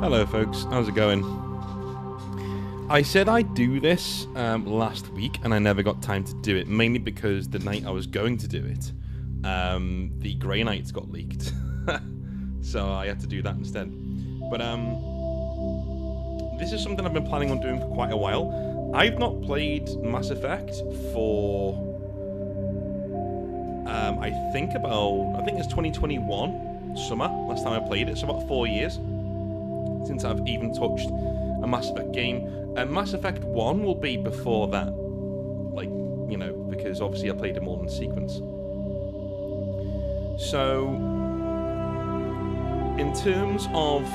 Hello folks, how's it going? I said I'd do this last week and I never got time to do it, mainly because the night I was going to do it, the Grey Knights got leaked. So I had to do that instead. But this is something I've been planning on doing for quite a while. I've not played Mass Effect for I think it's 2021 summer last time I played it, so about 4 years since I've even touched a Mass Effect game. And Mass Effect 1 will be before that, like, you know, because obviously I played them all in sequence. So in terms of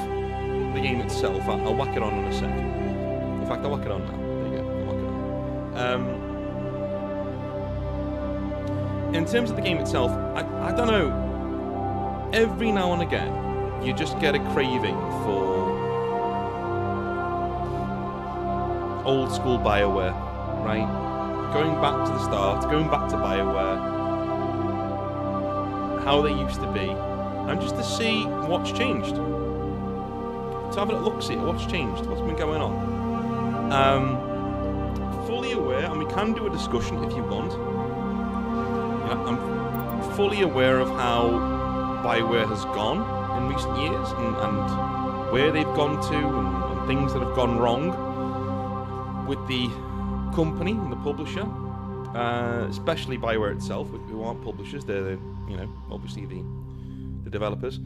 the game itself, I'll whack it on in a sec. In fact, I'll whack it on now. There you go, I'll whack it on. In terms of the game itself, I don't know, every now and again, you just get a craving for old school BioWare, right? Going back to the start, going back to BioWare, how they used to be, and just to see what's changed. To have a look, see what's changed, what's been going on. Fully aware, and we can do a discussion if you want. I'm fully aware of how BioWare has gone in recent years, and where they've gone to, and things that have gone wrong with the company and the publisher, especially BioWare itself, who aren't publishers. They're you know, obviously the developers.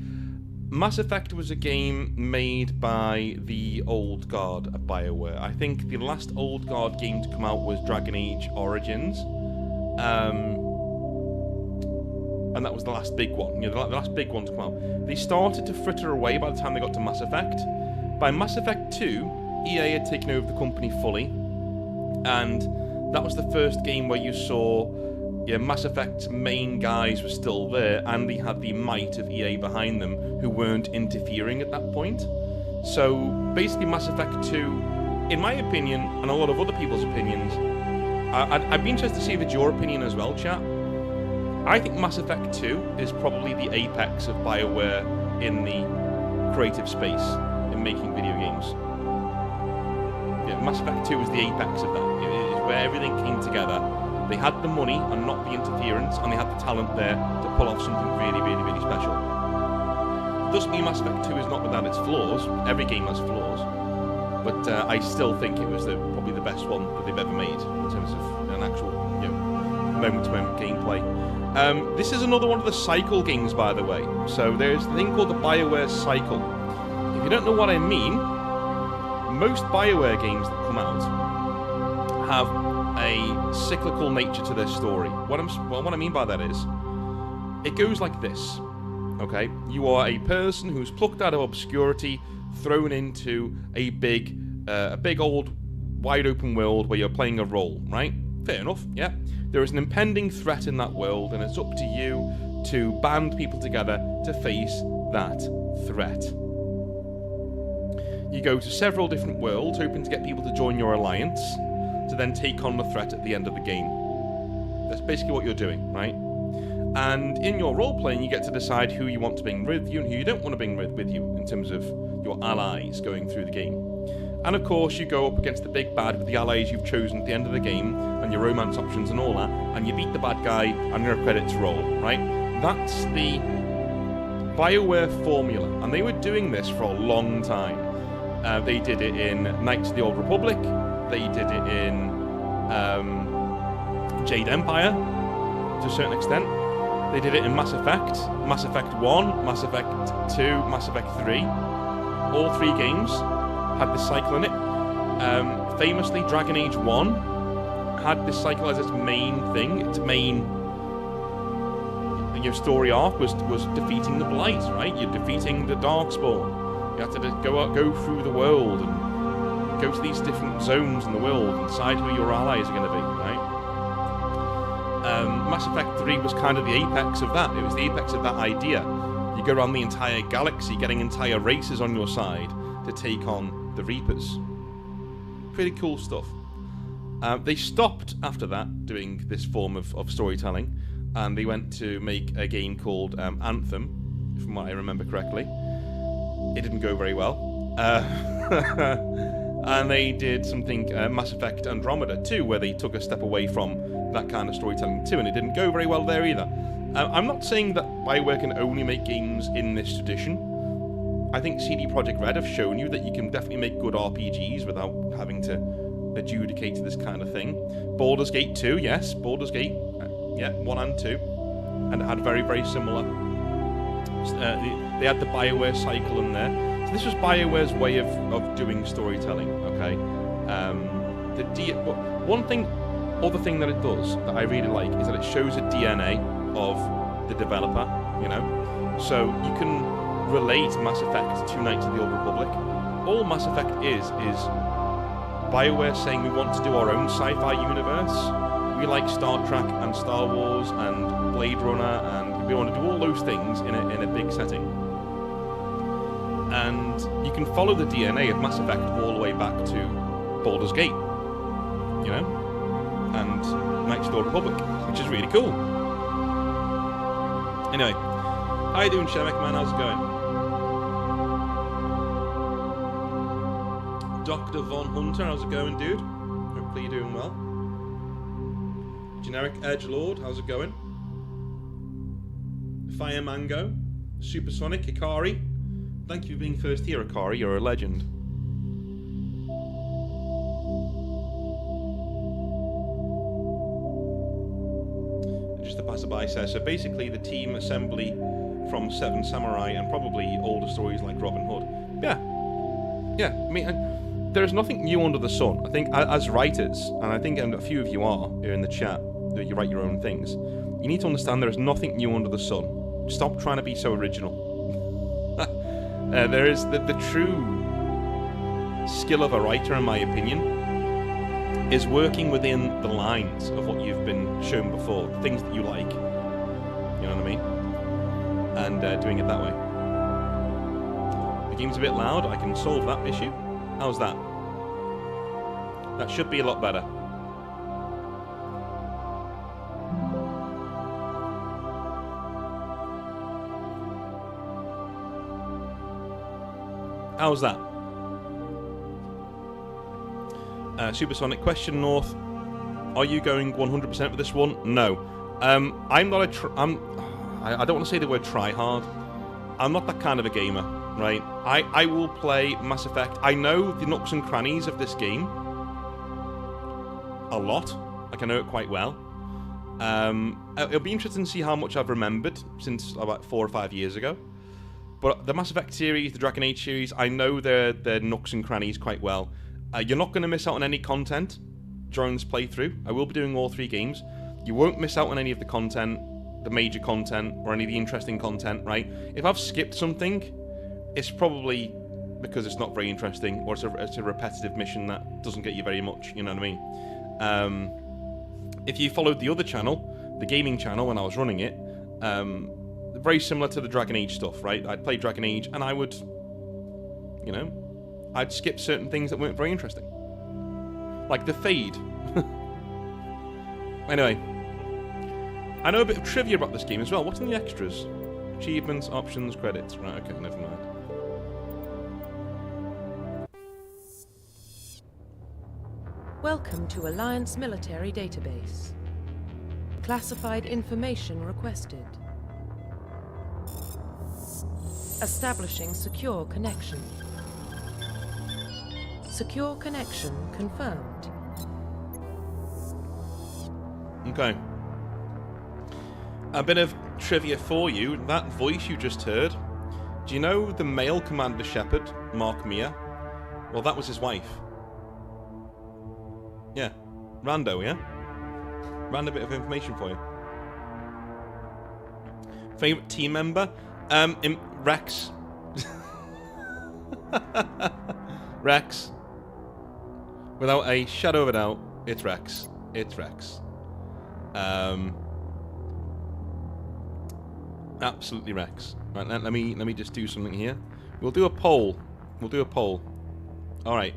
Mass Effect was a game made by the old guard at BioWare. I think the last old guard game to come out was Dragon Age Origins. And that was the last big one, you know, the last big one to come out. They started to fritter away by the time they got to Mass Effect. By Mass Effect 2, EA had taken over the company fully, and that was the first game where you saw, yeah, Mass Effect's main guys were still there, and they had the might of EA behind them, who weren't interfering at that point. So basically, Mass Effect 2, in my opinion, and a lot of other people's opinions, I'd be interested to see if it's your opinion as well, chat. I think Mass Effect 2 is probably the apex of BioWare in the creative space in making video games. Yeah, Mass Effect 2 is the apex of that. It is where everything came together. They had the money and not the interference, and they had the talent there to pull off something really, really, really special. Doesn't mean Mass Effect 2 is not without its flaws. Every game has flaws. But I still think it was probably the best one that they've ever made in terms of an actual, you know, moment-to-moment gameplay. This is another one of the cycle games, by the way. So there's a thing called the BioWare cycle. If you don't know what I mean, most BioWare games that come out have a cyclical nature to their story. What I mean by that is, it goes like this. Okay, you are a person who's plucked out of obscurity, thrown into a big old wide open world where you're playing a role, right? Fair enough, yeah. There is an impending threat in that world, and it's up to you to band people together to face that threat. You go to several different worlds, hoping to get people to join your alliance, to then take on the threat at the end of the game. That's basically what you're doing, right? And in your role-playing, you get to decide who you want to bring with you and who you don't want to bring with you, in terms of your allies going through the game. And of course, you go up against the big bad with the allies you've chosen at the end of the game, and your romance options and all that, and you beat the bad guy, and your credits roll, right? That's the BioWare formula, and they were doing this for a long time. They did it in Knights of the Old Republic, they did it in Jade Empire, to a certain extent. They did it in Mass Effect 1, Mass Effect 2, Mass Effect 3. All three games had this cycle in it. Famously, Dragon Age 1 had this cycle as its main thing. Its main story arc was defeating the Blight, right? You're defeating the Darkspawn. You have to go through the world and go to these different zones in the world and decide who your allies are going to be, right? Mass Effect 3 was kind of the apex of that. It was the apex of that idea. You go around the entire galaxy, getting entire races on your side to take on the Reapers. Pretty cool stuff. They stopped after that doing this form of storytelling, and they went to make a game called Anthem, from what I remember correctly. It didn't go very well. And they did something, Mass Effect Andromeda too, where they took a step away from that kind of storytelling too, and it didn't go very well there either. I'm not saying that BioWare can only make games in this tradition. I think CD Projekt Red have shown you that you can definitely make good RPGs without having to adjudicate this kind of thing. Baldur's Gate 2, yes, Baldur's Gate, yeah, 1 and 2, and it had very, very similar. They had the BioWare cycle in there. So this was BioWare's way of doing storytelling, okay? Other thing that it does that I really like is that it shows a DNA of the developer, you know? So you can relate Mass Effect to Knights of the Old Republic. All Mass Effect is BioWare saying we want to do our own sci-fi universe. We like Star Trek and Star Wars and Blade Runner, and we want to do all those things in a big setting. And you can follow the DNA of Mass Effect all the way back to Baldur's Gate, you know, and Knights of the Old Republic, which is really cool. Anyway, how you doing, Shemek, man? How's it going? Dr. Von Hunter, how's it going, dude? Hopefully you're doing well. Generic Edgelord, how's it going? Fire Mango, Supersonic, Ikari. Thank you for being first here, Ikari. You're a legend. Just a passerby says, so basically the team assembly from Seven Samurai and probably older stories like Robin Hood. Yeah. Yeah, I mean, there's nothing new under the sun. I think as writers, and I think a few of you are here in the chat, that you write your own things, you need to understand there is nothing new under the sun. Stop trying to be so original. There is the true skill of a writer, in my opinion, is working within the lines of what you've been shown before, the things that you like. You know what I mean? And doing it that way. The game's a bit loud. I can solve that issue. How's that? That should be a lot better. How's that? Supersonic question, North. Are you going 100% for this one? No. I'm not a... I don't want to say the word try hard. I'm not that kind of a gamer, right? I will play Mass Effect. I know the nooks and crannies of this game a lot. Like, I know it quite well. It'll be interesting to see how much I've remembered since about 4 or 5 years ago. But the Mass Effect series, the Dragon Age series, I know their nooks and crannies quite well. You're not going to miss out on any content during this playthrough. I will be doing all 3 games. You won't miss out on any of the content, the major content, or any of the interesting content, right? If I've skipped something, it's probably because it's not very interesting, or it's a repetitive mission that doesn't get you very much, you know what I mean? If you followed the other channel, the gaming channel, when I was running it, very similar to the Dragon Age stuff, right? I'd play Dragon Age, and I would, you know, I'd skip certain things that weren't very interesting. Like the Fade. Anyway, I know a bit of trivia about this game as well. What's in the extras? Achievements, options, credits. Right, okay, never mind. Welcome to Alliance Military Database. Classified information requested. Establishing secure connection. Secure connection confirmed. Okay. A bit of trivia for you. That voice you just heard, do you know the male Commander Shepard, Mark Meir? Well, that was his wife. Yeah. Rando, yeah? Random bit of information for you. Favourite team member? Rex. Rex. Without a shadow of a doubt, it's Rex. It's Rex. Absolutely Rex. Right, let me just do something here. We'll do a poll. We'll do a poll. Alright.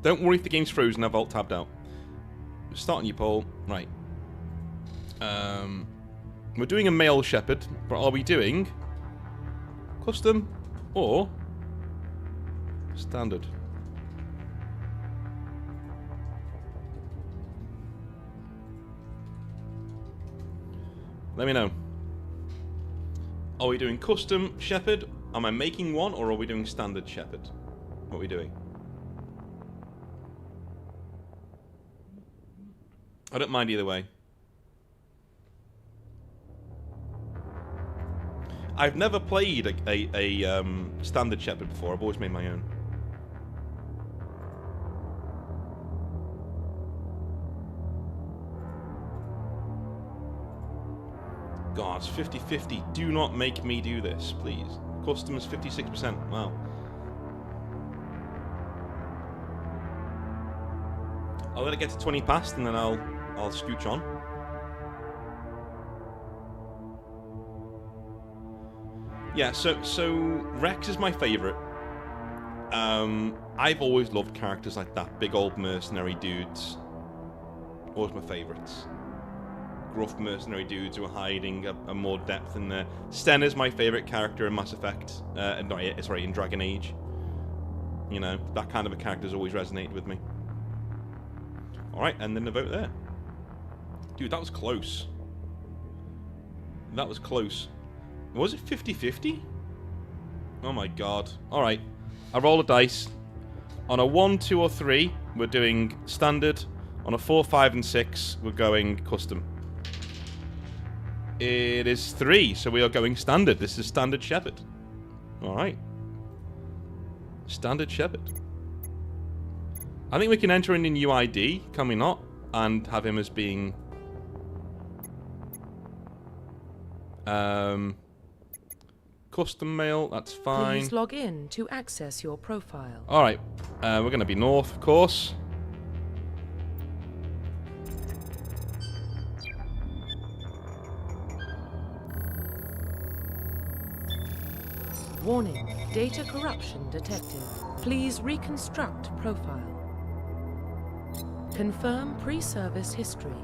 Don't worry if the game's frozen, I've alt tabbed out. Starting your poll. Right. We're doing a male shepherd, but are we doing custom or Standard. Let me know. Are we doing custom Shepherd? Am I making one, or are we doing standard Shepherd? What are we doing? I don't mind either way. I've never played a standard Shepherd before. I've always made my own. God, it's 50-50. Do not make me do this, please. Custom is 56%. Wow. I'll let it get to 20 past, and then I'll scooch on. Yeah, so Rex is my favourite. I've always loved characters like that. Big old mercenary dudes. Always my favourites. Gruff mercenary dudes who are hiding a more depth in there. Sten is my favourite character in Mass Effect. In Dragon Age. You know, that kind of a character's always resonated with me. Alright, and then the vote there. Dude, that was close. That was close. Was it 50-50? Oh my god. Alright. I roll a dice. On a 1, 2, or 3, we're doing standard. On a 4, 5, and 6, we're going custom. It is 3, so we are going standard. This is standard Shepherd. Alright. Standard Shepherd. I think we can enter in a new ID, can we not? And have him as being... custom mail, that's fine. Please log in to access your profile. Alright, we're going to be North, of course. Warning, data corruption detected. Please reconstruct profile. Confirm pre-service history.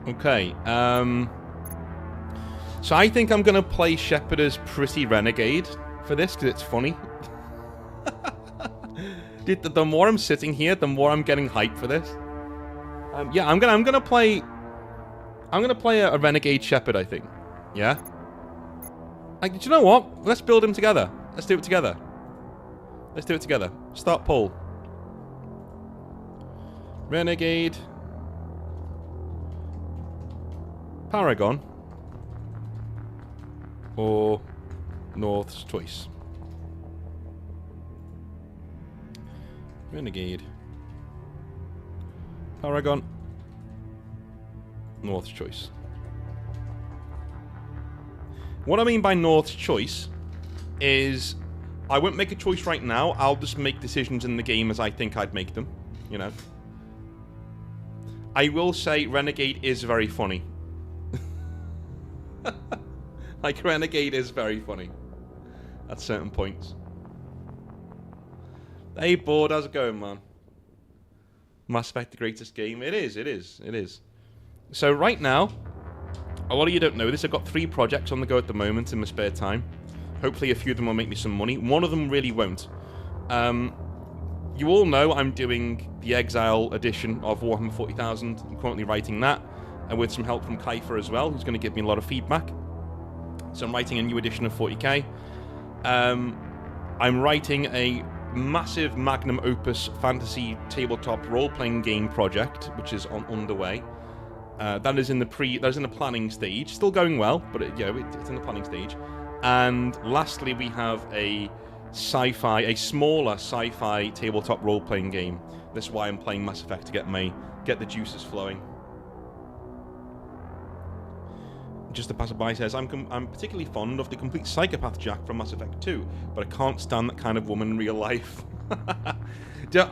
Okay, so I think I'm going to play Shepherd as Pretty Renegade for this, because it's funny. Dude, the more I'm sitting here, the more I'm getting hyped for this. Yeah, I'm gonna play a Renegade Shepherd, I think. Yeah? Like, do you know what? Let's build him together. Let's do it together. Let's do it together. Start poll. Renegade. Paragon. Or North's choice. Renegade. Paragon. North's choice. What I mean by North's choice is I won't make a choice right now. I'll just make decisions in the game as I think I'd make them, you know. I will say Renegade is very funny. Like, Renegade is very funny at certain points. Hey, Board, how's it going, man? Mass Effect, the greatest game. It is. So right now, a lot of you don't know this. I've got 3 projects on the go at the moment in my spare time. Hopefully a few of them will make me some money. One of them really won't. You all know I'm doing the Exile edition of Warhammer 40,000. I'm currently writing that, and with some help from Kaifer as well, who's going to give me a lot of feedback. So I'm writing a new edition of 40k. I'm writing a massive magnum opus fantasy tabletop role-playing game project, which is underway. That is in the planning stage. Still going well, but it's in the planning stage. And lastly, we have a smaller sci-fi tabletop role-playing game. That's why I'm playing Mass Effect, to get the juices flowing. Just a passerby says, I'm particularly fond of the complete psychopath Jack from Mass Effect 2, but I can't stand that kind of woman in real life. Do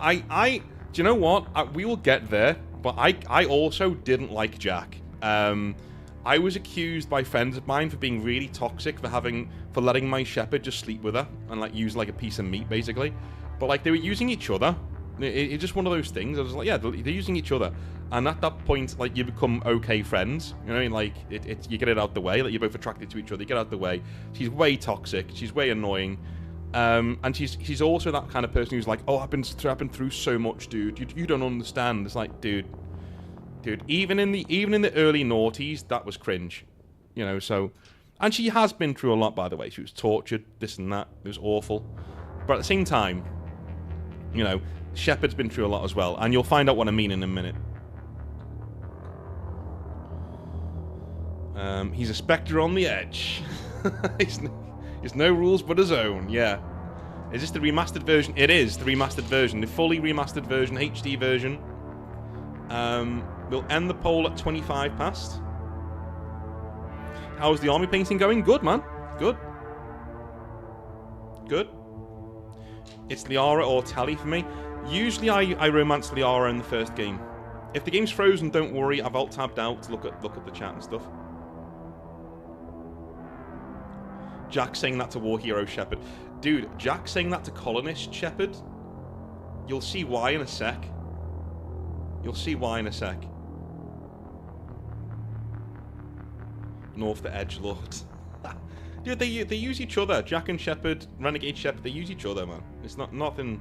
you know what? We will get there, but I also didn't like Jack. I was accused by friends of mine for being really toxic, for letting my Shepherd just sleep with her and like use like a piece of meat, basically. But like, they were using each other. It's just one of those things. I was like, yeah, they're using each other. And at that point, like, you become okay friends. You know, like, you get it out the way. Like, you're both attracted to each other. You get out the way. She's way toxic. She's way annoying. And she's also that kind of person who's like, oh, I've been through so much, dude. You don't understand. It's like, dude, even in the early noughties, that was cringe, you know. So, and she has been through a lot, by the way. She was tortured, this and that. It was awful. But at the same time, you know, Shepard's been through a lot as well, and you'll find out what I mean in a minute. He's a spectre on the edge. He's no rules but his own. Yeah. Is this the remastered version? It is the remastered version, the fully remastered version, HD version. We'll end the poll at 25 past. How's the army painting going? Good, man. Good. It's Liara or Tali for me. Usually I romance Liara in the first game. If the game's frozen, don't worry. I've alt-tabbed out to look at the chat and stuff. Jack saying that to War Hero Shepard. Dude, Jack saying that to Colonist Shepard. You'll see why in a sec. North the Edgelord. Dude, they use each other. Jack and Shepard, Renegade Shepard, they use each other, man. It's nothing,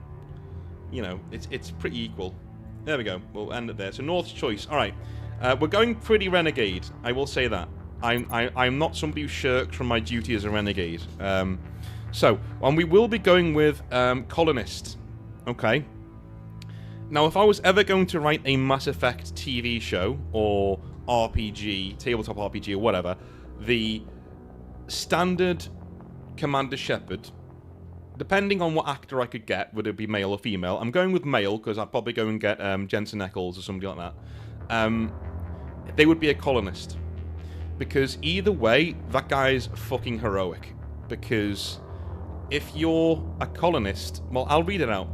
you know, it's pretty equal. There we go. We'll end it there. So North's choice. All right. We're going pretty Renegade. I will say that. I'm not somebody who shirks from my duty as a Renegade. And we will be going with Colonist. Okay. Now, if I was ever going to write a Mass Effect TV show or RPG, tabletop RPG or whatever, the standard Commander Shepard, depending on what actor I could get, would it be male or female? I'm going with male because I'd probably go and get Jensen Ackles or somebody like that. They would be a colonist. Because either way, that guy's fucking heroic. Because if you're a colonist, well, I'll read it out.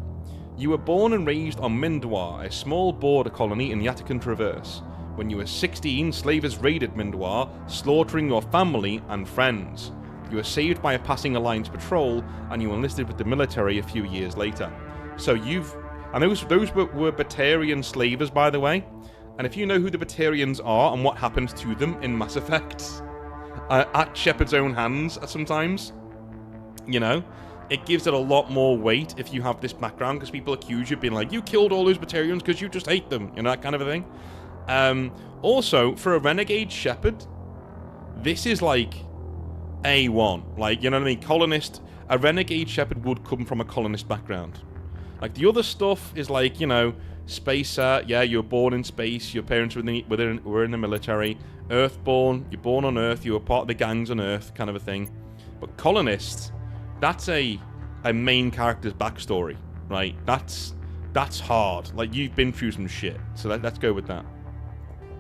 You were born and raised on Mindoir, a small border colony in the Attican Traverse. When you were 16, slavers raided Mindoir, slaughtering your family and friends. You were saved by a passing Alliance patrol, and you enlisted with the military a few years later. So and those were Batarian slavers, by the way. And if you know who the Batarians are and what happens to them in Mass Effect, at Shepard's own hands sometimes, you know, it gives it a lot more weight if you have this background, because people accuse you of being like, you killed all those Batarians because you just hate them, you know, that kind of a thing. Also, for a Renegade Shepard, this is like A1. Like, you know what I mean? Colonist, a Renegade Shepard would come from a colonist background. Like, the other stuff is like, you know, Spacer, yeah, you were born in space, your parents were in the military. Earthborn, you're born on Earth, you were part of the gangs on Earth, kind of a thing. But colonists, that's a main character's backstory, right? That's hard. Like, you've been through some shit. So let's go with that.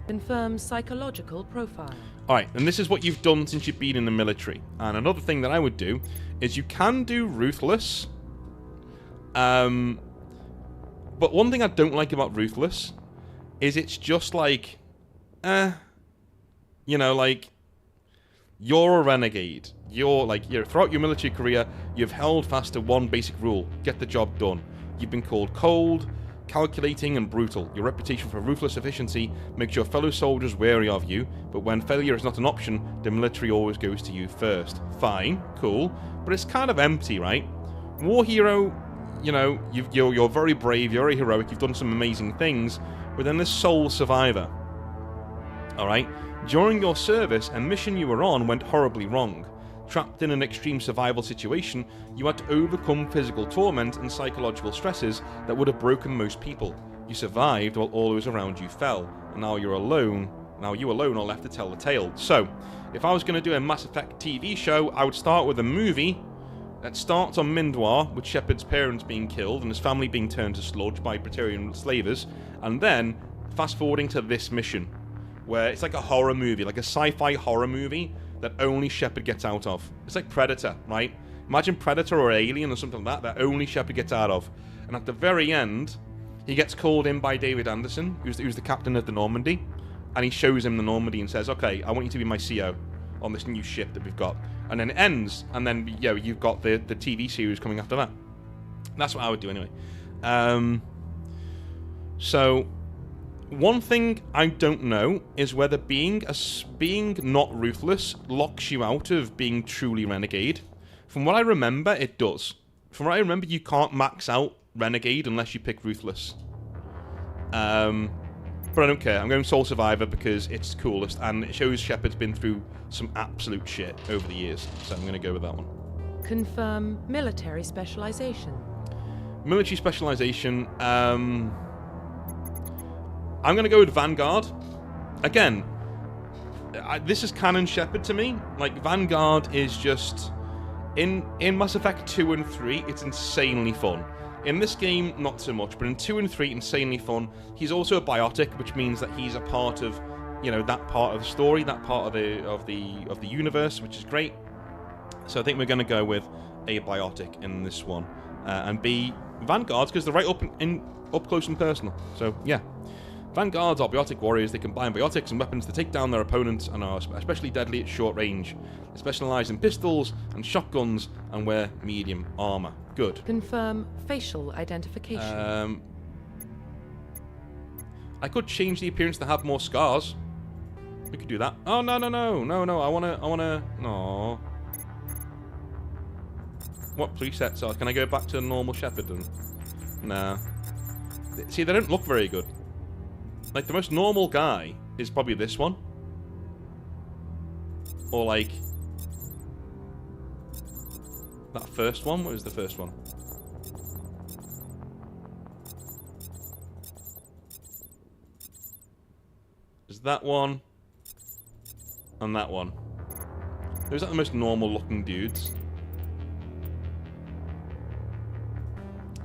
Confirm psychological profile. Alright, and this is what you've done since you've been in the military. And another thing that I would do is you can do Ruthless. But one thing I don't like about Ruthless is it's just like, you know, like, you're a renegade. Throughout your military career, you've held fast to one basic rule: get the job done. You've been called cold, calculating, and brutal. Your reputation for ruthless efficiency makes your fellow soldiers wary of you, but when failure is not an option, the military always goes to you first. Fine, cool, but it's kind of empty, right? War Hero, you know, you're very brave, you're very heroic, you've done some amazing things, but then there's sole survivor. Alright? During your service, a mission you were on went horribly wrong. Trapped in an extreme survival situation, you had to overcome physical torment and psychological stresses that would have broken most people. You survived while all those around you fell, and now you alone are left to tell the tale. So, if I was going to do a Mass Effect TV show, I would start with a movie that starts on Mindoir, with Shepard's parents being killed and his family being turned to sludge by Praetorian slavers, and then fast-forwarding to this mission, where it's like a horror movie, like a sci-fi horror movie that only Shepard gets out of. It's like Predator, right? Imagine Predator or Alien or something like that only Shepard gets out of. And at the very end, he gets called in by David Anderson, who's the captain of the Normandy, and he shows him the Normandy and says, okay, I want you to be my CO on this new ship that we've got. And then it ends, and then, you know, you've got the TV series coming after that. That's what I would do anyway. So, one thing I don't know is whether being not ruthless locks you out of being truly renegade. From what I remember, it does. from what I remember, you can't max out Renegade unless you pick Ruthless. But I don't care. I'm going Sole Survivor because it's coolest, and it shows Shepard's been through some absolute shit over the years. So I'm going to go with that one. Confirm military specialization. Military specialization. I'm going to go with Vanguard. Again, this is canon Shepard to me. Like, Vanguard is just... In Mass Effect 2 and 3, it's insanely fun. In this game, not so much, but in 2 and 3, insanely fun. He's also a biotic, which means that he's a part of, you know, that part of the story, that part of the universe, which is great. So I think we're going to go with a biotic in this one, and be Vanguards because they're right up close and personal. So yeah, Vanguards are biotic warriors. They combine biotics and weapons to take down their opponents and are especially deadly at short range. They specialize in pistols and shotguns and wear medium armor. Good. Confirm facial identification. I could change the appearance to have more scars. We could do that. Oh, no. I wanna... No. What presets are? Can I go back to normal Shepard then? Nah. See, they don't look very good. Like, the most normal guy is probably this one. Or, like... that first one? What was the first one? Is that one? And that one. Those are the most normal looking dudes.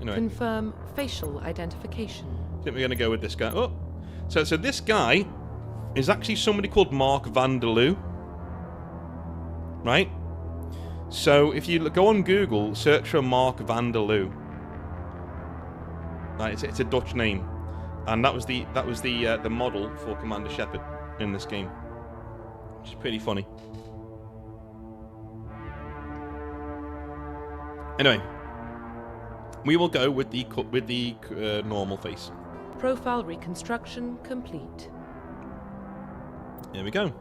Anyway. Confirm facial identification. I think we're going to go with this guy. Oh! So this guy is actually somebody called Mark Vanderloo. Right? So if you go on Google, search for Mark Vanderloo. Right, it's a Dutch name. And that was the model for Commander Shepard in this game. Which is pretty funny. Anyway. We will go with the normal face. Profile reconstruction complete. There we go.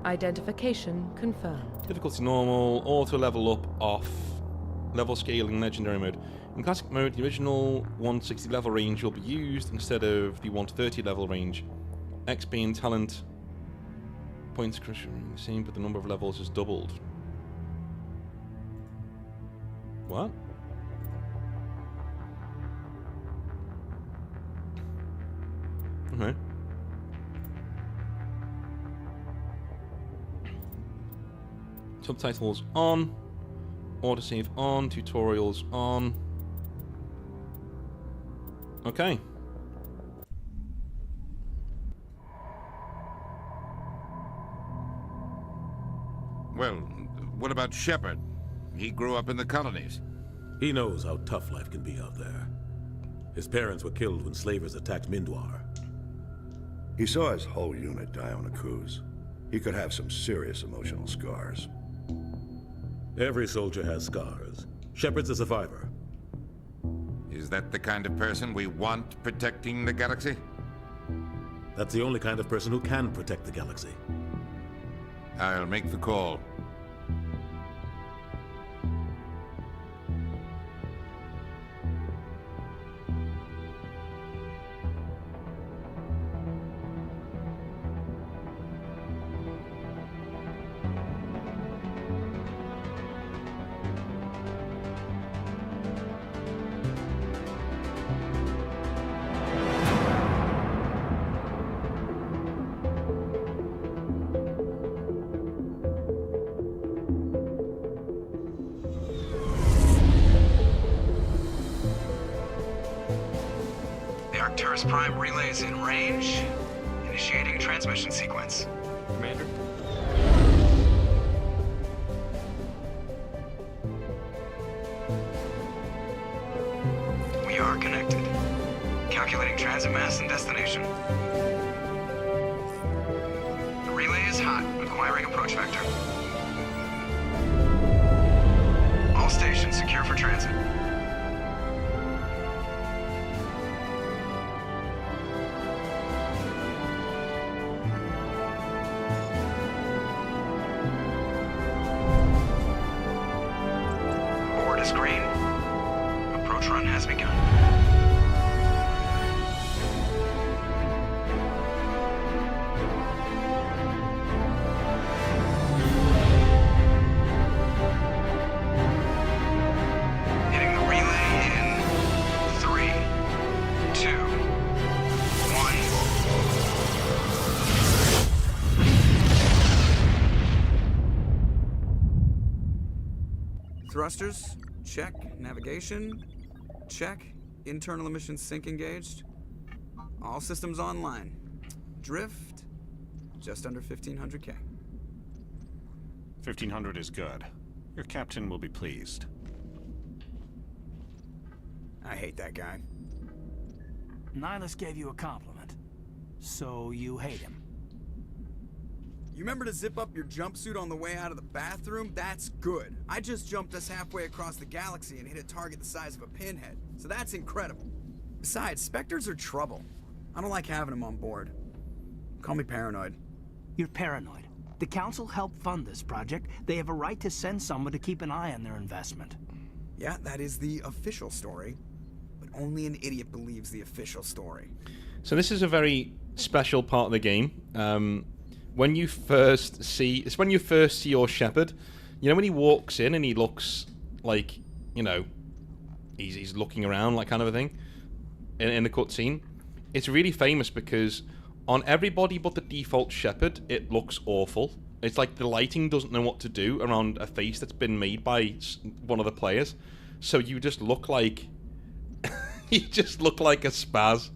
Identification confirmed. Difficulty normal, auto level up, off. Level scaling, legendary mode. In classic mode, the original 160 level range will be used instead of the 130 level range. XP and talent points are the same, but the number of levels is doubled. What? Okay. Subtitles on. Autosave on. Tutorials on. Okay. Well, what about Shepard? He grew up in the colonies. He knows how tough life can be out there. His parents were killed when slavers attacked Mindwar. He saw his whole unit die on a cruise. He could have some serious emotional scars. Every soldier has scars. Shepard's a survivor. Is that the kind of person we want protecting the galaxy? That's the only kind of person who can protect the galaxy. I'll make the call. Arcturus Prime relay is in range. Initiating transmission sequence. Commander. We are connected. Calculating transit mass and destination. The relay is hot. Acquiring approach vector. All stations secure for transit. the screen. Approach run has begun. Hitting the relay in 3, 2, 1. Thrusters, check. Navigation, check. Internal emissions sync engaged. All systems online. Drift, just under 1500K. 1500 is good. Your captain will be pleased. I hate that guy. Nihilus gave you a compliment, so you hate him. You remember to zip up your jumpsuit on the way out of the bathroom? That's good. I just jumped us halfway across the galaxy and hit a target the size of a pinhead, so that's incredible. Besides, Spectres are trouble. I don't like having them on board. Call me paranoid. You're paranoid. The Council helped fund this project. They have a right to send someone to keep an eye on their investment. Yeah, that is the official story. But only an idiot believes the official story. So this is a very special part of the game. When you first see your Shepard, you know when he walks in and he looks like, you know, he's looking around, like, kind of a thing, in the cutscene. It's really famous because on everybody but the default Shepard, it looks awful. It's like the lighting doesn't know what to do around a face that's been made by one of the players. So you just look like you just look like a spaz.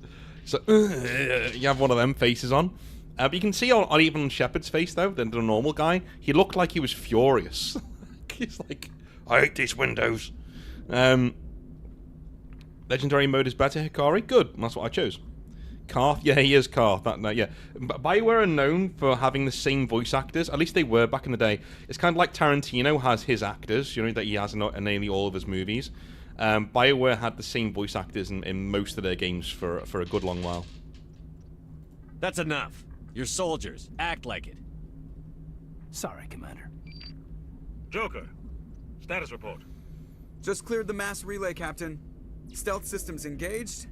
So you have one of them faces on. But you can see on even Shepard's face, though, the normal guy, he looked like he was furious. He's like, I hate these windows. Legendary mode is better, Hikari? Good, that's what I chose. Karth? Yeah, he is Karth. Yeah. BioWare are known for having the same voice actors. At least they were back in the day. It's kind of like Tarantino has his actors, you know, that he has in nearly all of his movies. BioWare had the same voice actors in most of their games for a good long while. That's enough. You're soldiers. Act like it. Sorry, Commander. Joker, status report. Just cleared the mass relay, Captain. Stealth systems engaged.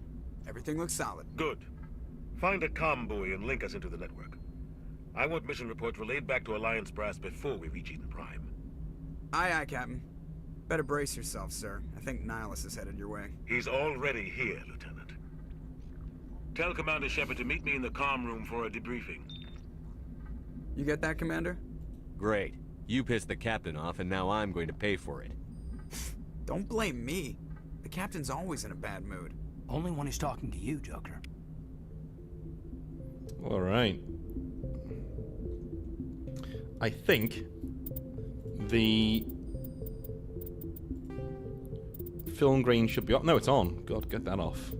Everything looks solid. Good. Find a comm buoy and link us into the network. I want mission reports relayed back to Alliance Brass before we reach Eden Prime. Aye, aye, Captain. Better brace yourself, sir. I think Nihilus is headed your way. He's already here, Lieutenant. Tell Commander Shepard to meet me in the comm room for a debriefing. You get that, Commander? Great. You pissed the captain off, and now I'm going to pay for it. Don't blame me. The captain's always in a bad mood. Only when he's talking to you, Joker. All right. I think the film grain should be off. No, it's on. God, get that off.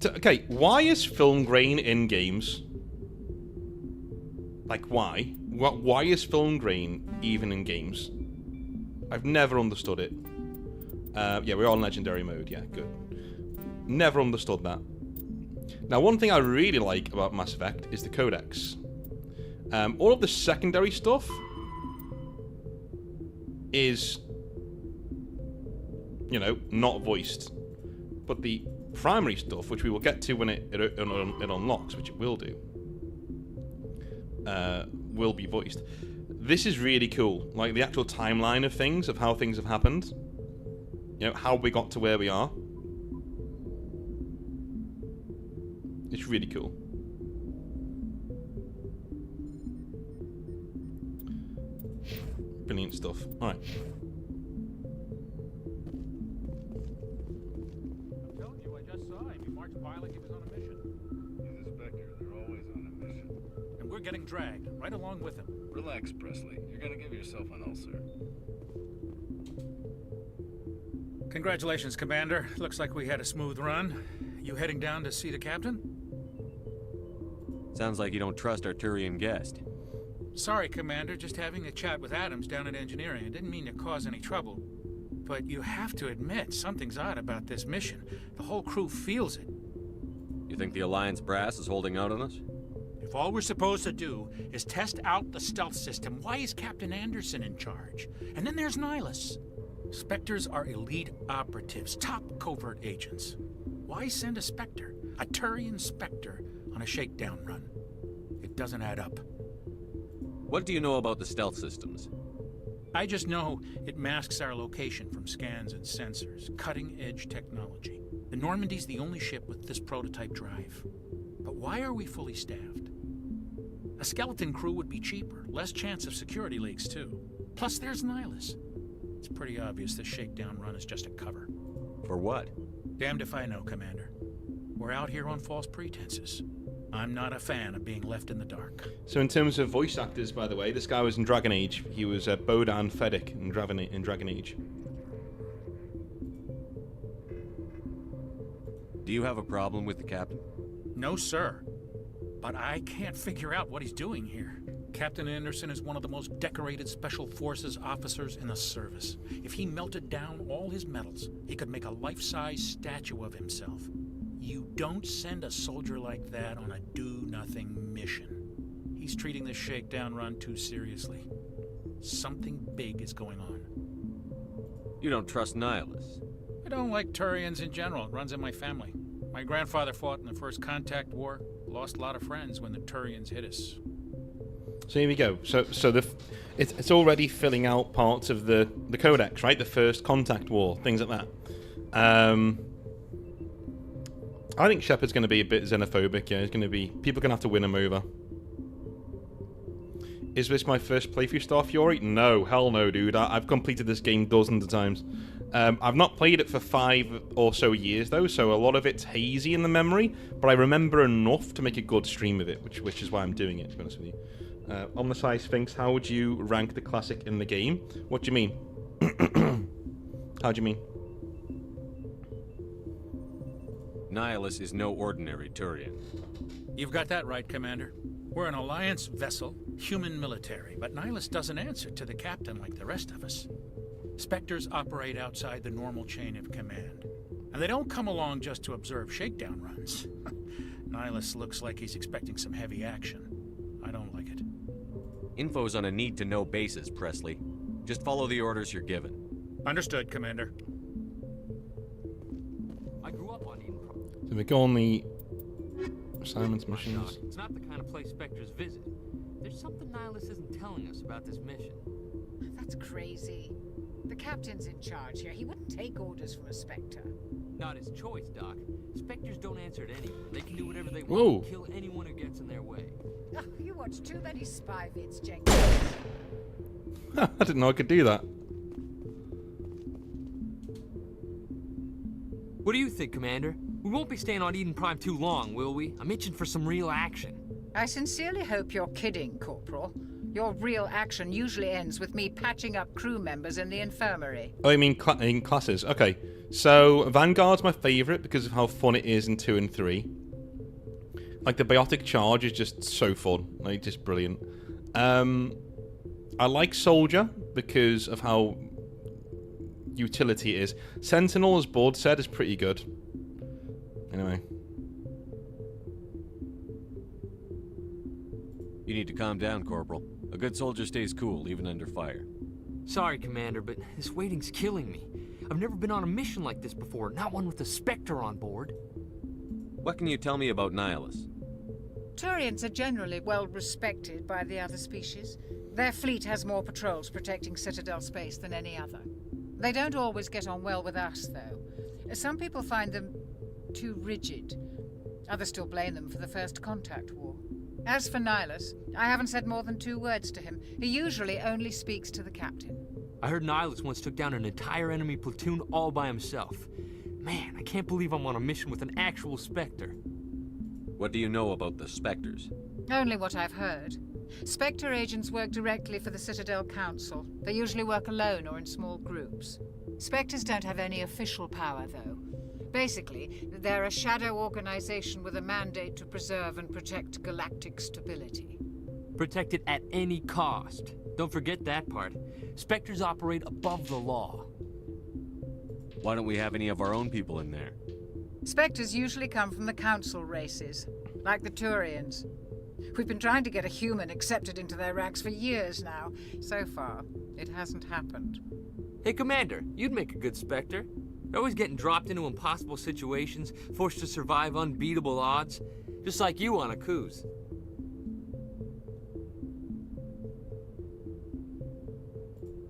Okay, why is film grain in games? Like, why? Why is film grain even in games? I've never understood it. Yeah, we're on legendary mode. Yeah, good. Never understood that. Now, one thing I really like about Mass Effect is the codex. All of the secondary stuff is, you know, not voiced. But the primary stuff, which we will get to when it unlocks, which it will do, will be voiced. This is really cool. Like, the actual timeline of things, of how things have happened. You know, how we got to where we are. It's really cool. Brilliant stuff. Alright. I'm telling you, I just saw him. He marched by like he was on a mission. He's a Spectre. They're always on a mission. And we're getting dragged, right along with him. Relax, Presley. You're gonna give yourself an ulcer. Congratulations, Commander. Looks like we had a smooth run. You heading down to see the captain? Sounds like you don't trust our Turian guest. Sorry, Commander. Just having a chat with Adams down at engineering. I didn't mean to cause any trouble. But you have to admit, something's odd about this mission. The whole crew feels it. You think the Alliance brass is holding out on us? If all we're supposed to do is test out the stealth system, why is Captain Anderson in charge? And then there's Nihilus. Spectres are elite operatives, top covert agents. Why send a Spectre, a Turian Spectre, on a shakedown run? It doesn't add up. What do you know about the stealth systems? I just know it masks our location from scans and sensors. Cutting-edge technology. The Normandy's the only ship with this prototype drive. But why are we fully staffed? A skeleton crew would be cheaper, less chance of security leaks too. Plus there's Nihilus. It's pretty obvious this shakedown run is just a cover. For what? Damned if I know, Commander. We're out here on false pretenses. I'm not a fan of being left in the dark. So in terms of voice actors, by the way, this guy was in Dragon Age. He was Bodan Fedek in Dragon Age. Do you have a problem with the captain? No, sir. But I can't figure out what he's doing here. Captain Anderson is one of the most decorated Special Forces officers in the service. If he melted down all his medals, he could make a life-size statue of himself. You don't send a soldier like that on a do-nothing mission. He's treating this shakedown run too seriously. Something big is going on. You don't trust Nihilus? I don't like Turians in general. It runs in my family. My grandfather fought in the First Contact War. Lost a lot of friends when the Turians hit us. So here we go. So it's already filling out parts of the Codex, right? The First Contact War, things like that. I think Shepard's going to be a bit xenophobic. Yeah, people are going to have to win him over. Is this my first playthrough Star Fury? No, hell no, dude. I've completed this game dozens of times. I've not played it for 5 or so years though, so a lot of it's hazy in the memory. But I remember enough to make a good stream of it, which is why I'm doing it. To be honest with you. Omnisci Sphinx, how would you rank the classic in the game? What do you mean? How do you mean? Nihilus is no ordinary Turian. You've got that right, Commander. We're an Alliance vessel, human military, but Nihilus doesn't answer to the captain like the rest of us. Spectres operate outside the normal chain of command. And they don't come along just to observe shakedown runs. Nihilus looks like he's expecting some heavy action. I don't like it. Info's on a need-to-know basis, Presley. Just follow the orders you're given. Understood, Commander. I grew up on Eden. So we go on the assignments missions. It's not the kind of place Spectres visit. There's something Nihilus isn't telling us about this mission. That's crazy. The captain's in charge here. He wouldn't take orders from a Spectre. Not his choice, Doc. Spectres don't answer to anyone. They can do whatever they Whoa. want and kill anyone who gets in their way. Oh, you watch too many spy vids, Jenkins. I didn't know I could do that. What do you think, Commander? We won't be staying on Eden Prime too long, will we? I'm itching for some real action. I sincerely hope you're kidding, Corporal. Your real action usually ends with me patching up crew members in the infirmary. Oh, you mean in classes? Okay. So, Vanguard's my favourite because of how fun it is in 2 and 3. Like, the biotic charge is just so fun. Like, just brilliant. I like Soldier because of how utility it is. Sentinel, as Bud said, is pretty good. Anyway. You need to calm down, Corporal. A good soldier stays cool, even under fire. Sorry, Commander, but this waiting's killing me. I've never been on a mission like this before, not one with a Spectre on board. What can you tell me about Nihilus? Turians are generally well respected by the other species. Their fleet has more patrols protecting Citadel space than any other. They don't always get on well with us, though. Some people find them too rigid. Others still blame them for the First Contact War. As for Nihilus, I haven't said more than 2 words to him. He usually only speaks to the captain. I heard Nihilus once took down an entire enemy platoon all by himself. Man, I can't believe I'm on a mission with an actual Spectre. What do you know about the Spectres? Only what I've heard. Spectre agents work directly for the Citadel Council. They usually work alone or in small groups. Spectres don't have any official power, though. Basically, they're a shadow organization with a mandate to preserve and protect galactic stability. Protect it at any cost. Don't forget that part. Spectres operate above the law. Why don't we have any of our own people in there? Spectres usually come from the Council races, like the Turians. We've been trying to get a human accepted into their ranks for years now. So far, it hasn't happened. Hey, Commander, you'd make a good Spectre. You're always getting dropped into impossible situations, forced to survive unbeatable odds. Just like you on a cruise.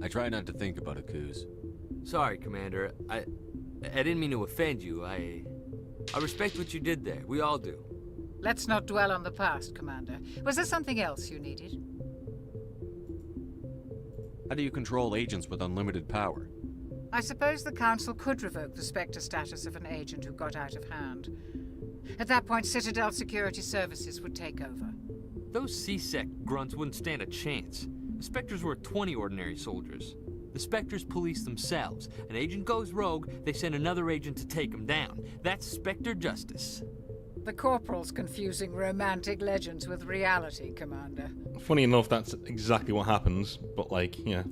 I try not to think about a coups. Sorry, Commander. I didn't mean to offend you. I respect what you did there. We all do. Let's not dwell on the past, Commander. Was there something else you needed? How do you control agents with unlimited power? I suppose the Council could revoke the Spectre status of an agent who got out of hand. At that point, Citadel Security Services would take over. Those C-Sec grunts wouldn't stand a chance. The Spectres were 20 ordinary soldiers. The Spectres police themselves. An agent goes rogue, they send another agent to take him down. That's Spectre justice. The Corporal's confusing romantic legends with reality, Commander. Funny enough, that's exactly what happens, but like, yeah.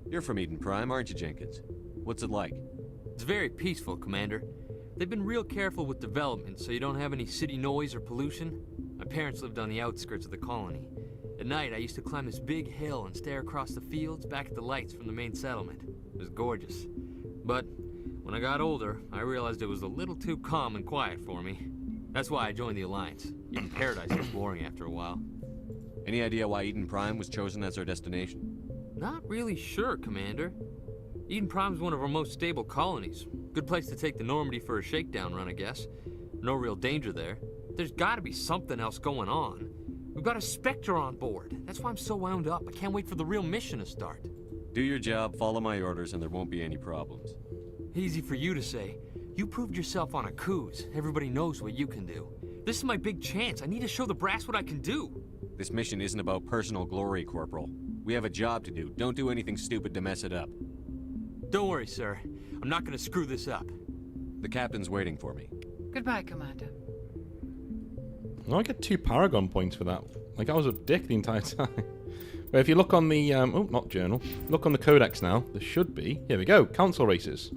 You're from Eden Prime, aren't you, Jenkins? What's it like? It's very peaceful, Commander. They've been real careful with development, so you don't have any city noise or pollution. My parents lived on the outskirts of the colony. At night, I used to climb this big hill and stare across the fields back at the lights from the main settlement. It was gorgeous. But when I got older, I realized it was a little too calm and quiet for me. That's why I joined the Alliance. Even Paradise was boring after a while. Any idea why Eden Prime was chosen as our destination? Not really sure, Commander. Eden Prime's one of our most stable colonies. Good place to take the Normandy for a shakedown run, I guess. No real danger there. There's gotta be something else going on. We've got a Spectre on board. That's why I'm so wound up. I can't wait for the real mission to start. Do your job, follow my orders, and there won't be any problems. Easy for you to say. You proved yourself on a cruise. Everybody knows what you can do. This is my big chance. I need to show the brass what I can do. This mission isn't about personal glory, Corporal. We have a job to do. Don't do anything stupid to mess it up. Don't worry, sir. I'm not gonna screw this up. The captain's waiting for me. Goodbye, Commander. I get 2 Paragon points for that. Like, I was a dick the entire time. But if you look on the, oh, not journal. Look on the Codex now. There should be. Here we go. Council races.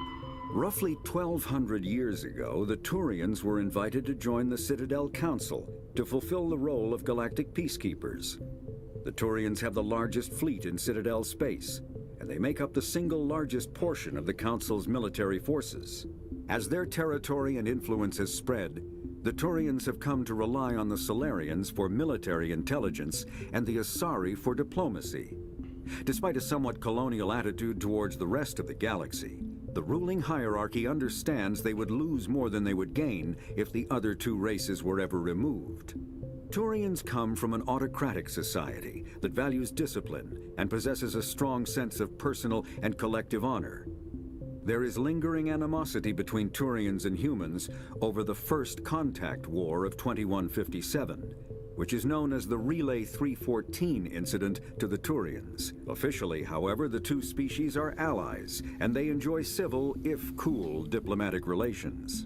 Roughly 1,200 years ago, the Turians were invited to join the Citadel Council to fulfill the role of galactic peacekeepers. The Turians have the largest fleet in Citadel space, and they make up the single largest portion of the Council's military forces. As their territory and influence has spread, the Turians have come to rely on the Solarians for military intelligence and the Asari for diplomacy. Despite a somewhat colonial attitude towards the rest of the galaxy, the ruling hierarchy understands they would lose more than they would gain if the other 2 races were ever removed. Turians come from an autocratic society that values discipline and possesses a strong sense of personal and collective honor. There is lingering animosity between Turians and humans over the First Contact War of 2157, which is known as the Relay 314 incident to the Turians. Officially, however, the 2 species are allies, and they enjoy civil, if cool, diplomatic relations.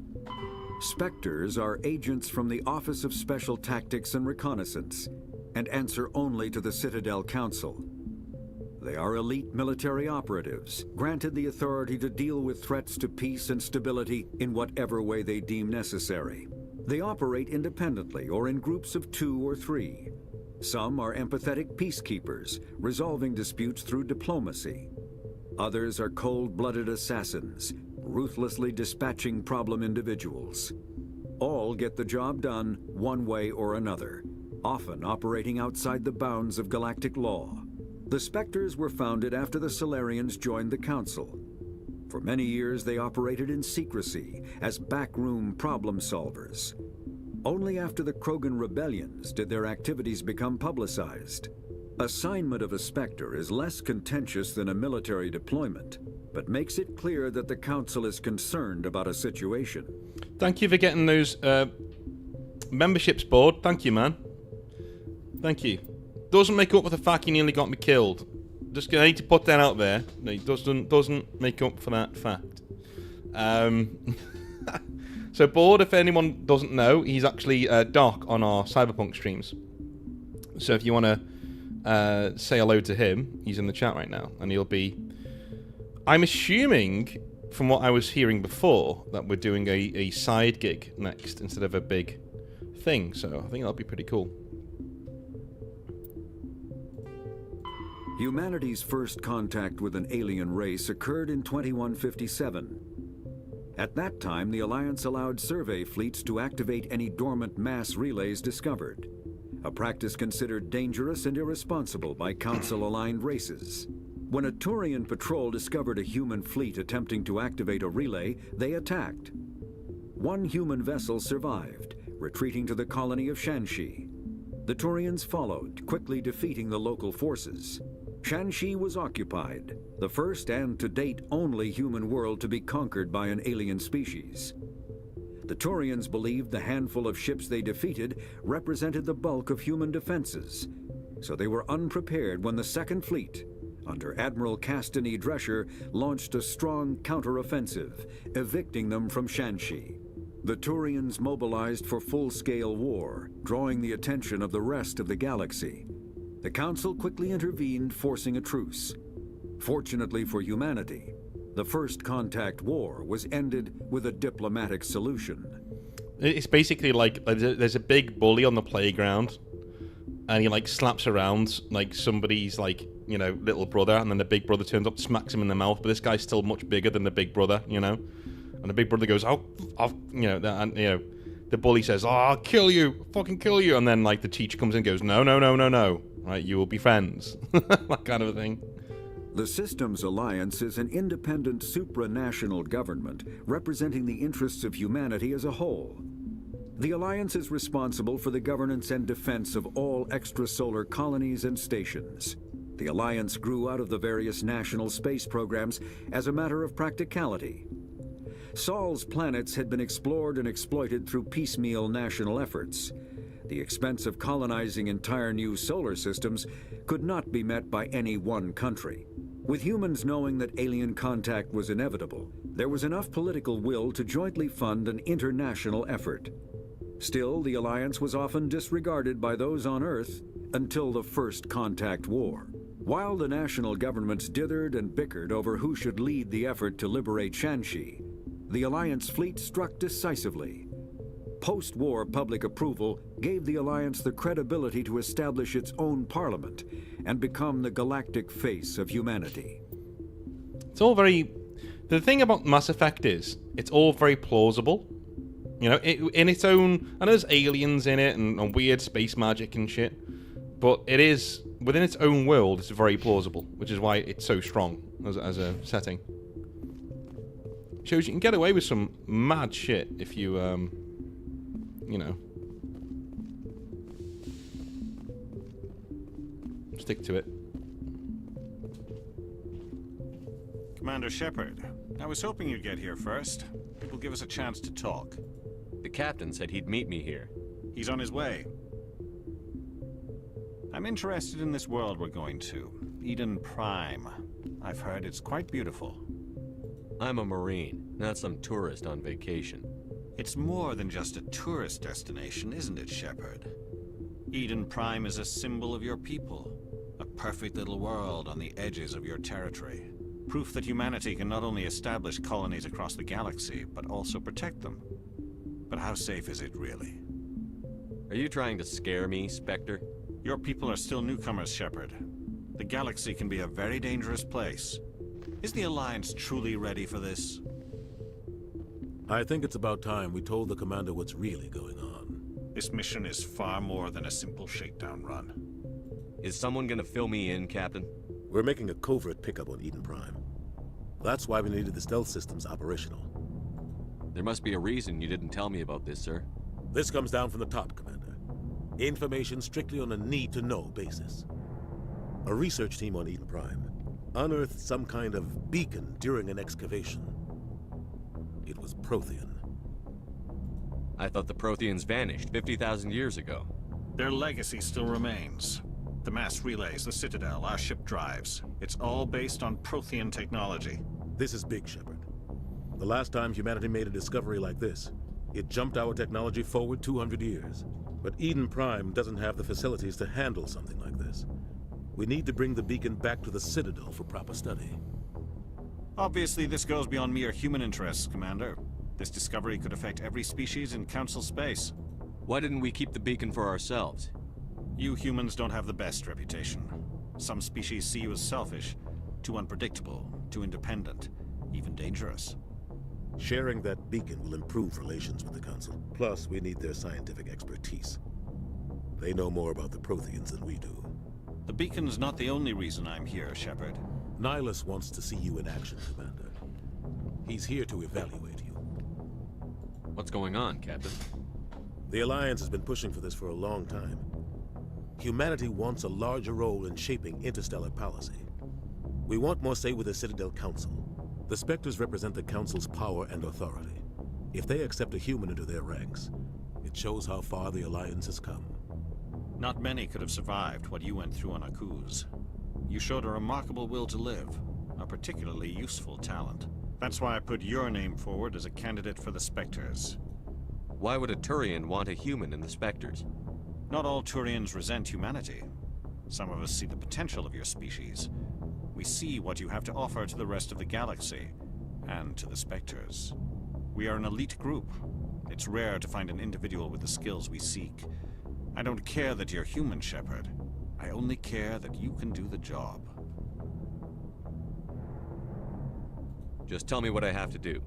Spectres are agents from the Office of Special Tactics and Reconnaissance, and answer only to the Citadel Council. They are elite military operatives, granted the authority to deal with threats to peace and stability in whatever way they deem necessary. They operate independently or in groups of 2 or 3. Some are empathetic peacekeepers, resolving disputes through diplomacy. Others are cold-blooded assassins, ruthlessly dispatching problem individuals. All get the job done one way or another, often operating outside the bounds of galactic law. The Spectres were founded after the Solarians joined the Council. For many years, they operated in secrecy as backroom problem solvers. Only after the Krogan rebellions did their activities become publicized. Assignment of a Spectre is less contentious than a military deployment, but makes it clear that the Council is concerned about a situation. Thank you for getting those memberships board. Thank you, man. Thank you. Doesn't make up for the fact you nearly got me killed. Just I need to put that out there. No, it doesn't make up for that fact. So Board, if anyone doesn't know, he's actually Doc on our Cyberpunk streams. So if you want to say hello to him, he's in the chat right now, and he'll be. I'm assuming, from what I was hearing before, that we're doing a side gig next instead of a big thing. So I think that'll be pretty cool. Humanity's first contact with an alien race occurred in 2157. At that time, the Alliance allowed survey fleets to activate any dormant mass relays discovered, a practice considered dangerous and irresponsible by Council-aligned races. When a Turian patrol discovered a human fleet attempting to activate a relay, they attacked. One human vessel survived, retreating to the colony of Shanxi. The Turians followed, quickly defeating the local forces. Shanxi was occupied, the first and to date only human world to be conquered by an alien species. The Turians believed the handful of ships they defeated represented the bulk of human defenses, so they were unprepared when the Second Fleet, under Admiral Castany Drescher, launched a strong counteroffensive, evicting them from Shanxi. The Turians mobilized for full-scale war, drawing the attention of the rest of the galaxy. The Council quickly intervened, forcing a truce. Fortunately for humanity, the First Contact War was ended with a diplomatic solution. It's basically like there's a big bully on the playground, and he like slaps around like somebody's like, you know, little brother, and then the big brother turns up, smacks him in the mouth, but this guy's still much bigger than the big brother, you know? And the big brother goes, "Oh, the bully says, "Oh, I'll kill you, fucking kill you," and then like the teacher comes in and goes, "No, no, no, no, no, right, you will be friends," that kind of a thing. The Systems Alliance is an independent supranational government representing the interests of humanity as a whole. The Alliance is responsible for the governance and defense of all extrasolar colonies and stations. The Alliance grew out of the various national space programs as a matter of practicality. Sol's planets had been explored and exploited through piecemeal national efforts. The expense of colonizing entire new solar systems could not be met by any one country. With humans knowing that alien contact was inevitable, there was enough political will to jointly fund an international effort. Still, the Alliance was often disregarded by those on Earth until the First Contact War. While the national governments dithered and bickered over who should lead the effort to liberate Shanxi, the Alliance fleet struck decisively. Post-war public approval gave the Alliance the credibility to establish its own parliament and become the galactic face of humanity. It's all very... The thing about Mass Effect is, it's all very plausible. You know, in its own... I know there's aliens in it and weird space magic and shit, but it is, within its own world, it's very plausible, which is why it's so strong as a setting. Shows you can get away with some mad shit if you, you know, stick to it. Commander Shepard, I was hoping you'd get here first. It will give us a chance to talk. The captain said he'd meet me here. He's on his way. I'm interested in this world we're going to, Eden Prime. I've heard it's quite beautiful. I'm a Marine, not some tourist on vacation. It's more than just a tourist destination, isn't it, Shepard? Eden Prime is a symbol of your people. A perfect little world on the edges of your territory. Proof that humanity can not only establish colonies across the galaxy, but also protect them. But how safe is it, really? Are you trying to scare me, Spectre? Your people are still newcomers, Shepard. The galaxy can be a very dangerous place. Is the Alliance truly ready for this? I think it's about time we told the commander what's really going on. This mission is far more than a simple shakedown run. Is someone gonna fill me in, Captain? We're making a covert pickup on Eden Prime. That's why we needed the stealth systems operational. There must be a reason you didn't tell me about this, sir. This comes down from the top, Commander. Information strictly on a need-to-know basis. A research team on Eden Prime unearthed some kind of beacon during an excavation. It was Prothean. I thought the Protheans vanished 50,000 years ago. Their legacy still remains. The mass relays, the Citadel, our ship drives. It's all based on Prothean technology. This is big, Shepard. The last time humanity made a discovery like this, it jumped our technology forward 200 years. But Eden Prime doesn't have the facilities to handle something like this. We need to bring the beacon back to the Citadel for proper study. Obviously, this goes beyond mere human interests, Commander. This discovery could affect every species in Council space. Why didn't we keep the beacon for ourselves? You humans don't have the best reputation. Some species see you as selfish, too unpredictable, too independent, even dangerous. Sharing that beacon will improve relations with the Council. Plus, we need their scientific expertise. They know more about the Protheans than we do. The beacon's not the only reason I'm here, Shepard. Nihilus wants to see you in action, Commander. He's here to evaluate you. What's going on, Captain? The Alliance has been pushing for this for a long time. Humanity wants a larger role in shaping interstellar policy. We want more say with the Citadel Council. The Spectres represent the Council's power and authority. If they accept a human into their ranks, it shows how far the Alliance has come. Not many could have survived what you went through on Akuz. You showed a remarkable will to live, a particularly useful talent. That's why I put your name forward as a candidate for the Spectres. Why would a Turian want a human in the Spectres? Not all Turians resent humanity. Some of us see the potential of your species. We see what you have to offer to the rest of the galaxy, and to the Spectres. We are an elite group. It's rare to find an individual with the skills we seek. I don't care that you're human, Shepard. I only care that you can do the job. Just tell me what I have to do.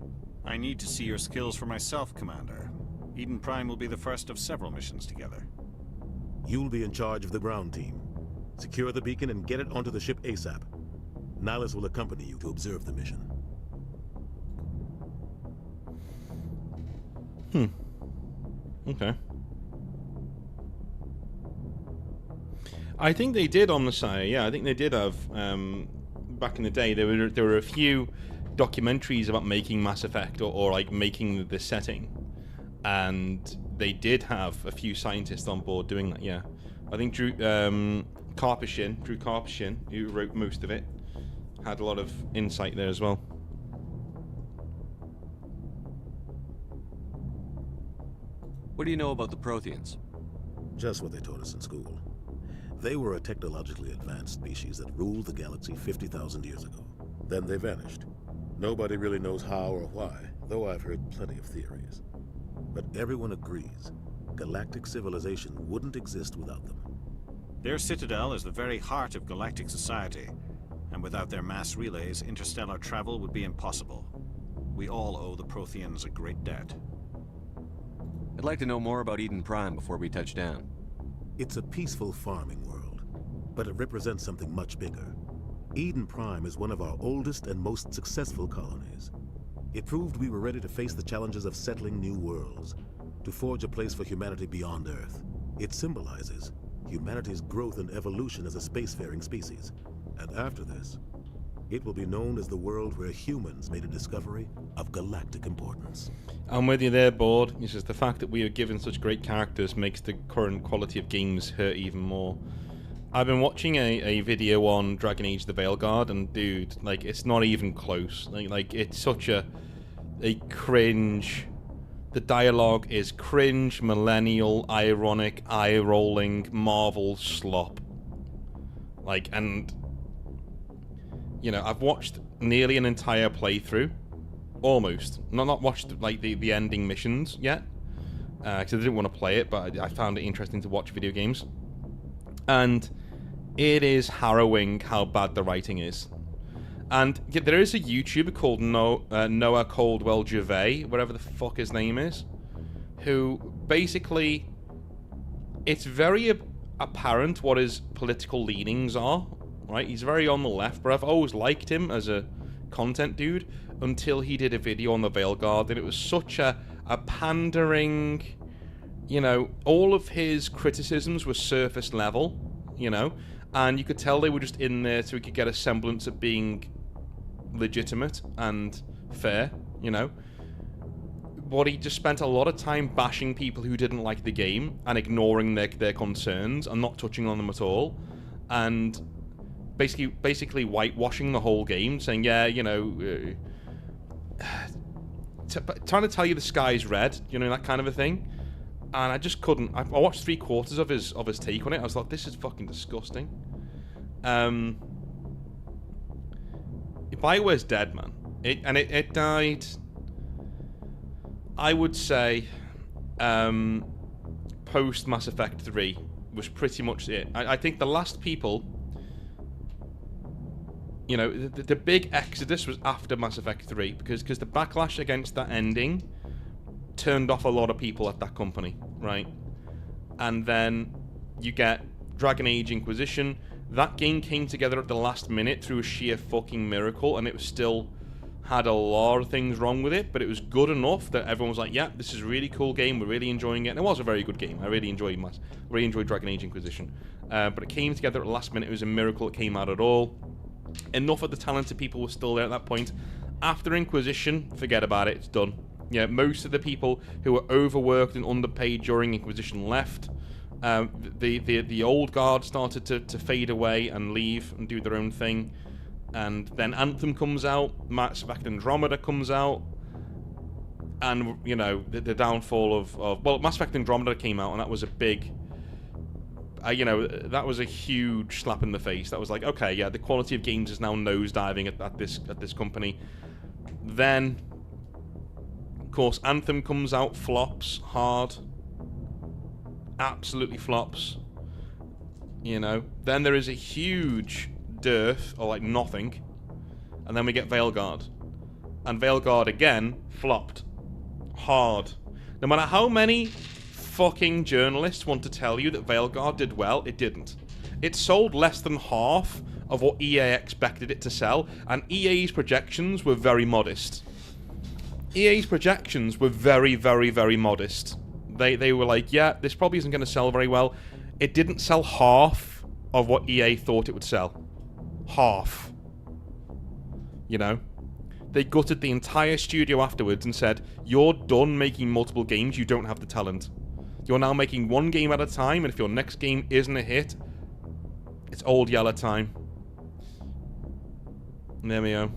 I need to see your skills for myself, Commander. Eden Prime will be the first of several missions together. You'll be in charge of the ground team. Secure the beacon and get it onto the ship ASAP. Nihilus will accompany you to observe the mission. Okay. I think they did on the side. Yeah, I think they did have. Back in the day, there were a few documentaries about making Mass Effect or like making the setting, and they did have a few scientists on board doing that. Yeah, I think Drew Karpyshyn, who wrote most of it, had a lot of insight there as well. What do you know about the Protheans? Just what they taught us in school. They were a technologically advanced species that ruled the galaxy 50,000 years ago. Then they vanished. Nobody really knows how or why, though I've heard plenty of theories. But everyone agrees, galactic civilization wouldn't exist without them. Their Citadel is the very heart of galactic society, and without their mass relays, interstellar travel would be impossible. We all owe the Protheans a great debt. I'd like to know more about Eden Prime before we touch down. It's a peaceful farming world, but it represents something much bigger. Eden Prime is one of our oldest and most successful colonies. It proved we were ready to face the challenges of settling new worlds, to forge a place for humanity beyond Earth. It symbolizes humanity's growth and evolution as a spacefaring species. And after this, it will be known as the world where humans made a discovery of galactic importance. I'm with you there, Board. It's just the fact that we are given such great characters makes the current quality of games hurt even more. I've been watching a video on Dragon Age the Veilguard, and dude, like, it's not even close. Like it's such a cringe. The dialogue is cringe, millennial, ironic, eye-rolling, Marvel slop. Like, and you know, I've watched nearly an entire playthrough, almost. Not watched like the ending missions yet, because I didn't want to play it, but I found it interesting to watch video games, and it is harrowing how bad the writing is. And there is a YouTuber called Noah Caldwell Gervais, whatever the fuck his name is, who basically, it's very apparent what his political leanings are. Right, he's very on the left, but I've always liked him as a content dude until he did a video on the Veilguard, and it was such a pandering, you know, all of his criticisms were surface level, you know, and you could tell they were just in there so we could get a semblance of being legitimate and fair, you know. But he just spent a lot of time bashing people who didn't like the game and ignoring their concerns and not touching on them at all, and basically whitewashing the whole game, saying, yeah, you know, trying to tell you the sky's red, you know, that kind of a thing. And I just couldn't. I watched 3/4 of his take on it. I was like, this is fucking disgusting. BioWare's dead, man. It died, I would say, post Mass Effect 3 was pretty much it. I think the last people You know, the big exodus was after Mass Effect 3, because the backlash against that ending turned off a lot of people at that company, right? And then you get Dragon Age Inquisition. That game came together at the last minute through a sheer fucking miracle, and it was still had a lot of things wrong with it, but it was good enough that everyone was like, yeah, this is a really cool game, we're really enjoying it. And it was a very good game. I really enjoyed Dragon Age Inquisition. But it came together at the last minute. It was a miracle it came out at all. Enough of the talented people were still there at that point. After Inquisition, forget about it, it's done. Yeah, most of the people who were overworked and underpaid during Inquisition left. The old guard started to fade away and leave and do their own thing. And then Anthem comes out, Mass Effect Andromeda comes out, and, you know, the downfall of... Well, Mass Effect Andromeda came out, and that was a big... you know, that was a huge slap in the face. That was like, okay, yeah, the quality of games is now nosediving at this company. Then, of course, Anthem comes out, flops hard. Absolutely flops. You know. Then there is a huge dearth, or like nothing. And then we get Veilguard. And Veilguard, again, flopped. Hard. No matter how many fucking journalists want to tell you that Veilguard did well, it didn't. It sold less than half of what EA expected it to sell, and EA's projections were very modest. EA's projections were very, very, very modest. They were like, yeah, this probably isn't going to sell very well. It didn't sell half of what EA thought it would sell. Half. You know? They gutted the entire studio afterwards and said, you're done making multiple games, you don't have the talent. You're now making one game at a time, and if your next game isn't a hit, it's old Yeller time. And there we go.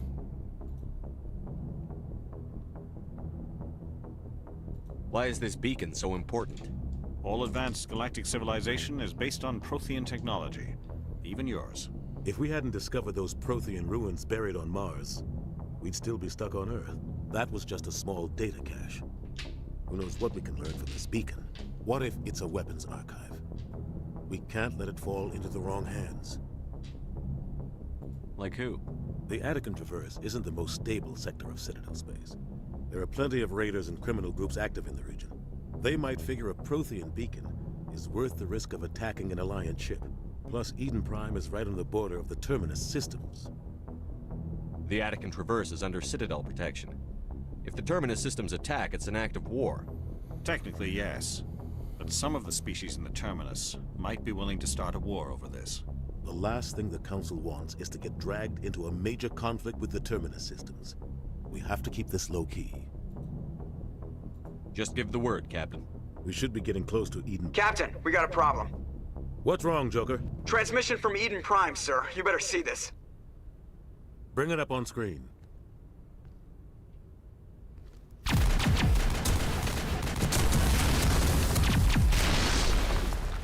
Why is this beacon so important? All advanced galactic civilization is based on Prothean technology. Even yours. If we hadn't discovered those Prothean ruins buried on Mars, we'd still be stuck on Earth. That was just a small data cache. Who knows what we can learn from this beacon? What if it's a weapons archive? We can't let it fall into the wrong hands. Like who? The Attican Traverse isn't the most stable sector of Citadel space. There are plenty of raiders and criminal groups active in the region. They might figure a Prothean beacon is worth the risk of attacking an Alliance ship. Plus, Eden Prime is right on the border of the Terminus systems. The Attican Traverse is under Citadel protection. If the Terminus systems attack, it's an act of war. Technically, yes. But some of the species in the Terminus might be willing to start a war over this. The last thing the Council wants is to get dragged into a major conflict with the Terminus systems. We have to keep this low-key. Just give the word, Captain. We should be getting close to Eden. Captain, we got a problem. What's wrong, Joker? Transmission from Eden Prime, sir. You better see this. Bring it up on screen.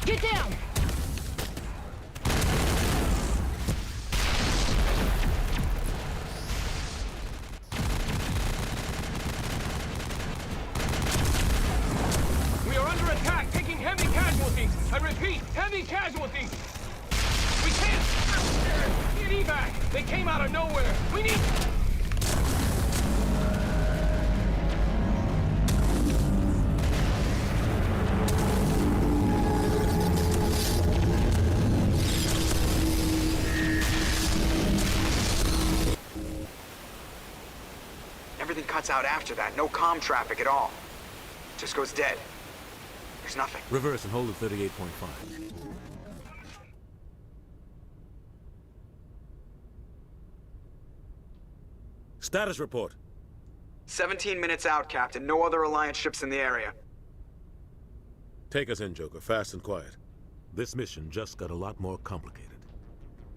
Get down! We are under attack, taking heavy casualties. I repeat, heavy casualties. We can't get evac. They came out of nowhere. We need... Everything cuts out after that. No comm traffic at all. Just goes dead. There's nothing. Reverse and hold at 38.5. Status report. 17 minutes out, Captain. No other Alliance ships in the area. Take us in, Joker. Fast and quiet. This mission just got a lot more complicated.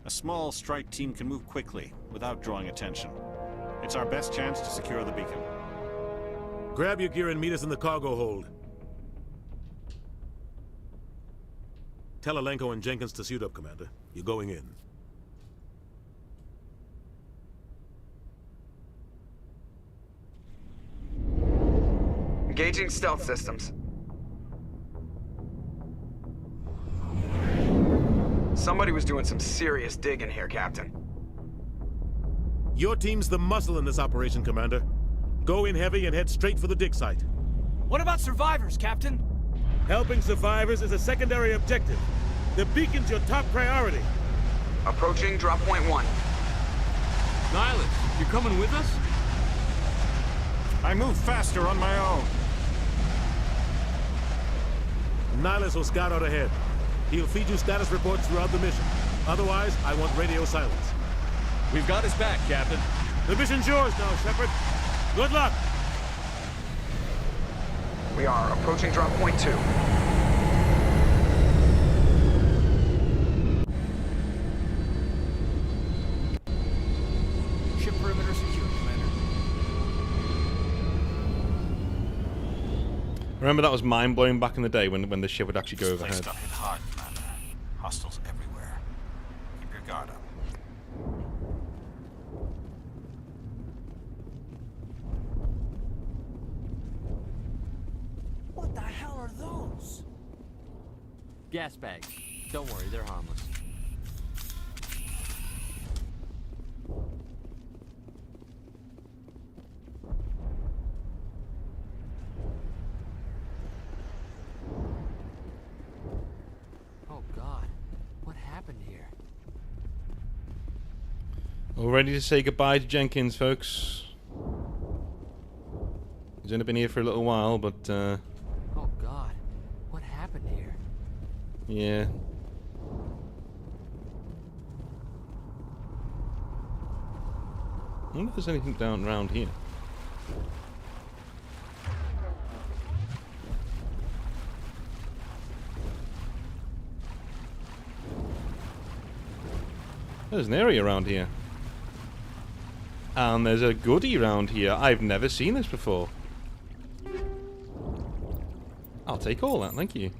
A small strike team can move quickly, without drawing attention. It's our best chance to secure the beacon. Grab your gear and meet us in the cargo hold. Tell Alenko and Jenkins to suit up, Commander. You're going in. Engaging stealth systems. Somebody was doing some serious digging here, Captain. Your team's the muscle in this operation, Commander. Go in heavy and head straight for the dig site. What about survivors, Captain? Helping survivors is a secondary objective. The beacon's your top priority. Approaching drop point 1. Nihilus, you're coming with us? I move faster on my own. Nihilus will scout out ahead. He'll feed you status reports throughout the mission. Otherwise, I want radio silence. We've got his back, Captain. The mission's yours now, Shepard. Good luck! We are approaching drop point 2. Ship perimeter secure, Commander. Remember that was mind-blowing back in the day when the ship would actually go overhead. This place got hit hard, Commander. Hostiles everywhere. Keep your guard up. What the hell are those? Gas bags. Don't worry, they're harmless. Oh God, what happened here? All ready to say goodbye to Jenkins, folks. He's only been here for a little while, but Oh God, what happened here? yeah. I wonder if there's anything down around here. There's an area around here. And there's a goodie around here. I've never seen this before. I'll take all that, thank you.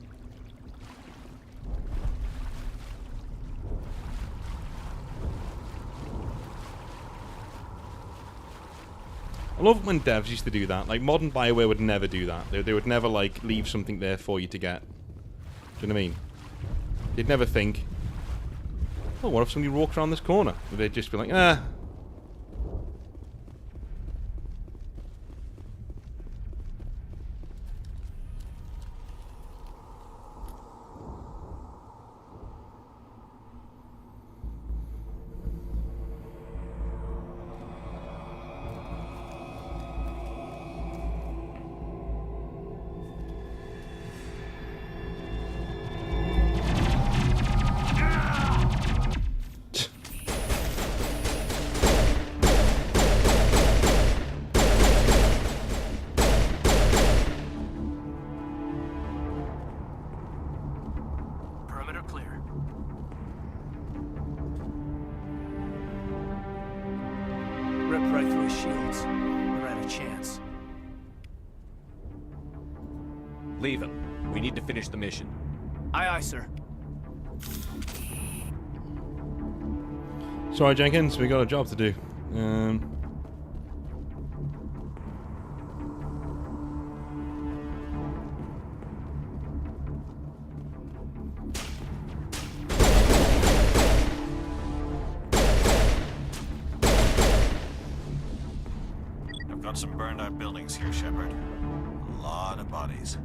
I love it when devs used to do that. Like, modern BioWare would never do that. They would never, like, leave something there for you to get. Do you know what I mean? They'd never think, oh, what if somebody walked around this corner? They'd just be like, ah. Perimeter clear. Ripped right through his shields. We're out of chance. Leave him. We need to finish the mission. Aye, aye, sir. Sorry, Jenkins, we got a job to do. I've got some burned out buildings here, Shepard. A lot of bodies.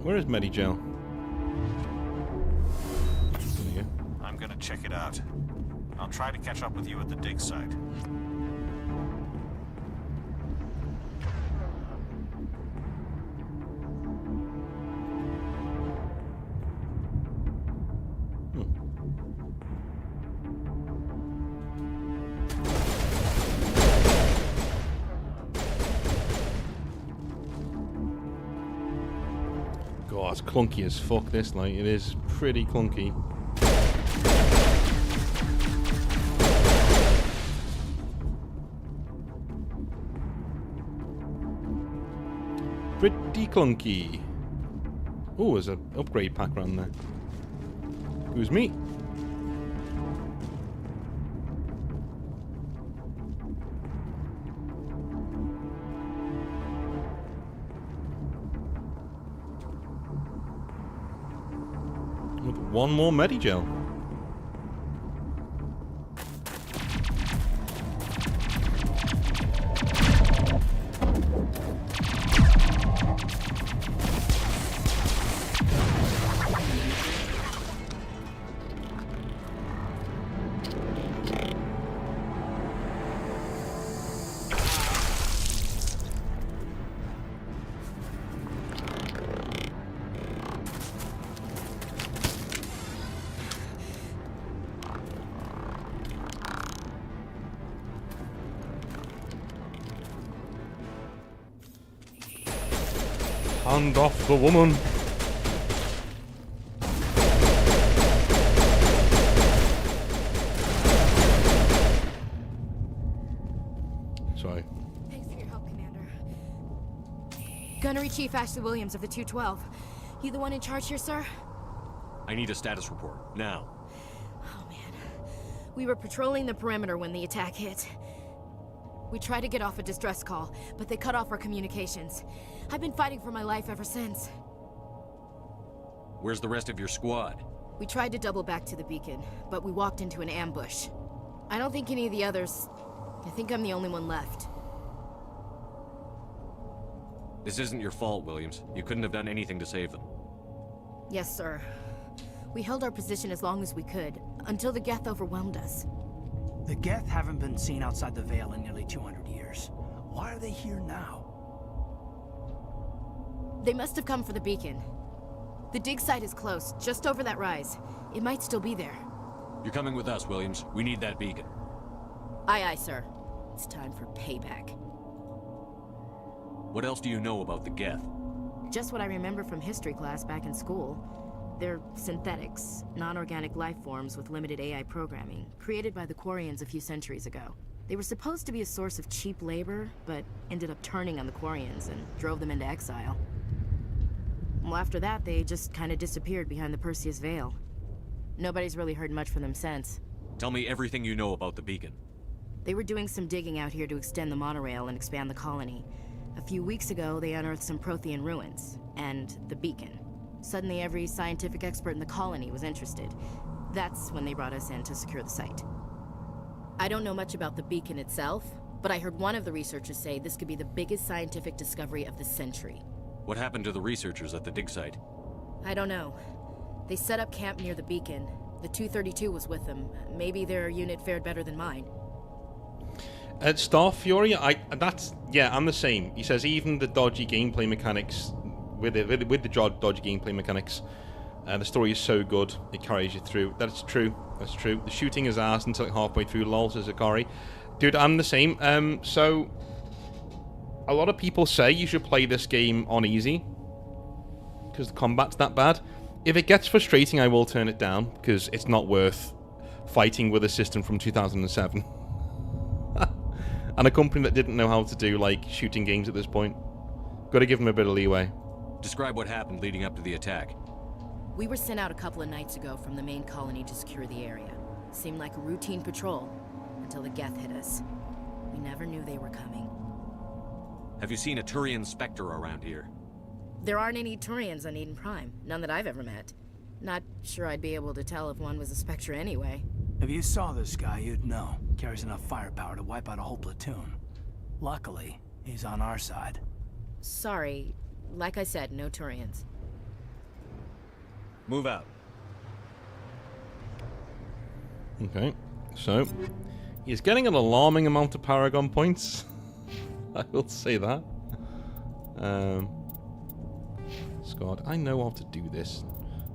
Where is Medigel? I'm gonna check it out. I'll try to catch up with you at the dig site. God, it's clunky as fuck, this, like, it is pretty clunky. Pretty clunky. Oh, there's an upgrade pack around there. Who's me? With one more Medigel. Hand off the woman. Sorry. Thanks for your help, Commander. Gunnery Chief Ashley Williams of the 212. You the one in charge here, sir? I need a status report, now. Oh, man. We were patrolling the perimeter when the attack hit. We tried to get off a distress call, but they cut off our communications. I've been fighting for my life ever since. Where's the rest of your squad? We tried to double back to the beacon, but we walked into an ambush. I don't think any of the others... I think I'm the only one left. This isn't your fault, Williams. You couldn't have done anything to save them. Yes, sir. We held our position as long as we could, until the Geth overwhelmed us. The Geth haven't been seen outside the Veil in nearly 200 years. Why are they here now? They must have come for the beacon. The dig site is close, just over that rise. It might still be there. You're coming with us, Williams. We need that beacon. Aye, aye, sir. It's time for payback. What else do you know about the Geth? Just what I remember from history class back in school. They're synthetics, non-organic life forms with limited AI programming, created by the Quarians a few centuries ago. They were supposed to be a source of cheap labor, but ended up turning on the Quarians and drove them into exile. Well, after that, they just kind of disappeared behind the Perseus Veil. Nobody's really heard much from them since. Tell me everything you know about the beacon. They were doing some digging out here to extend the monorail and expand the colony. A few weeks ago, they unearthed some Prothean ruins, and the beacon. Suddenly, every scientific expert in the colony was interested. That's when they brought us in to secure the site. I don't know much about the beacon itself, but I heard one of the researchers say this could be the biggest scientific discovery of the century. What happened to the researchers at the dig site? I don't know. They set up camp near the beacon. The 232 was with them. Maybe their unit fared better than mine. At Star Fury, I'm the same. He says even the dodgy gameplay mechanics, with the dodgy gameplay mechanics, the story is so good it carries you through. That's true. That's true. The shooting is ass until like halfway through. Lol, says Akari. Dude, I'm the same. So a lot of people say you should play this game on easy because the combat's that bad. If it gets frustrating, I will turn it down because it's not worth fighting with a system from 2007. And a company that didn't know how to do, like, shooting games at this point. Got to give them a bit of leeway. Describe what happened leading up to the attack. We were sent out a couple of nights ago from the main colony to secure the area. Seemed like a routine patrol, until the Geth hit us. We never knew they were coming. Have you seen a Turian Spectre around here? There aren't any Turians on Eden Prime. None that I've ever met. Not sure I'd be able to tell if one was a Spectre anyway. If you saw this guy, you'd know. Carries enough firepower to wipe out a whole platoon. Luckily, he's on our side. Sorry. Like I said, no Turians. Move out. Okay, so he's getting an alarming amount of Paragon points. I will say that. Scott, I know how to do this.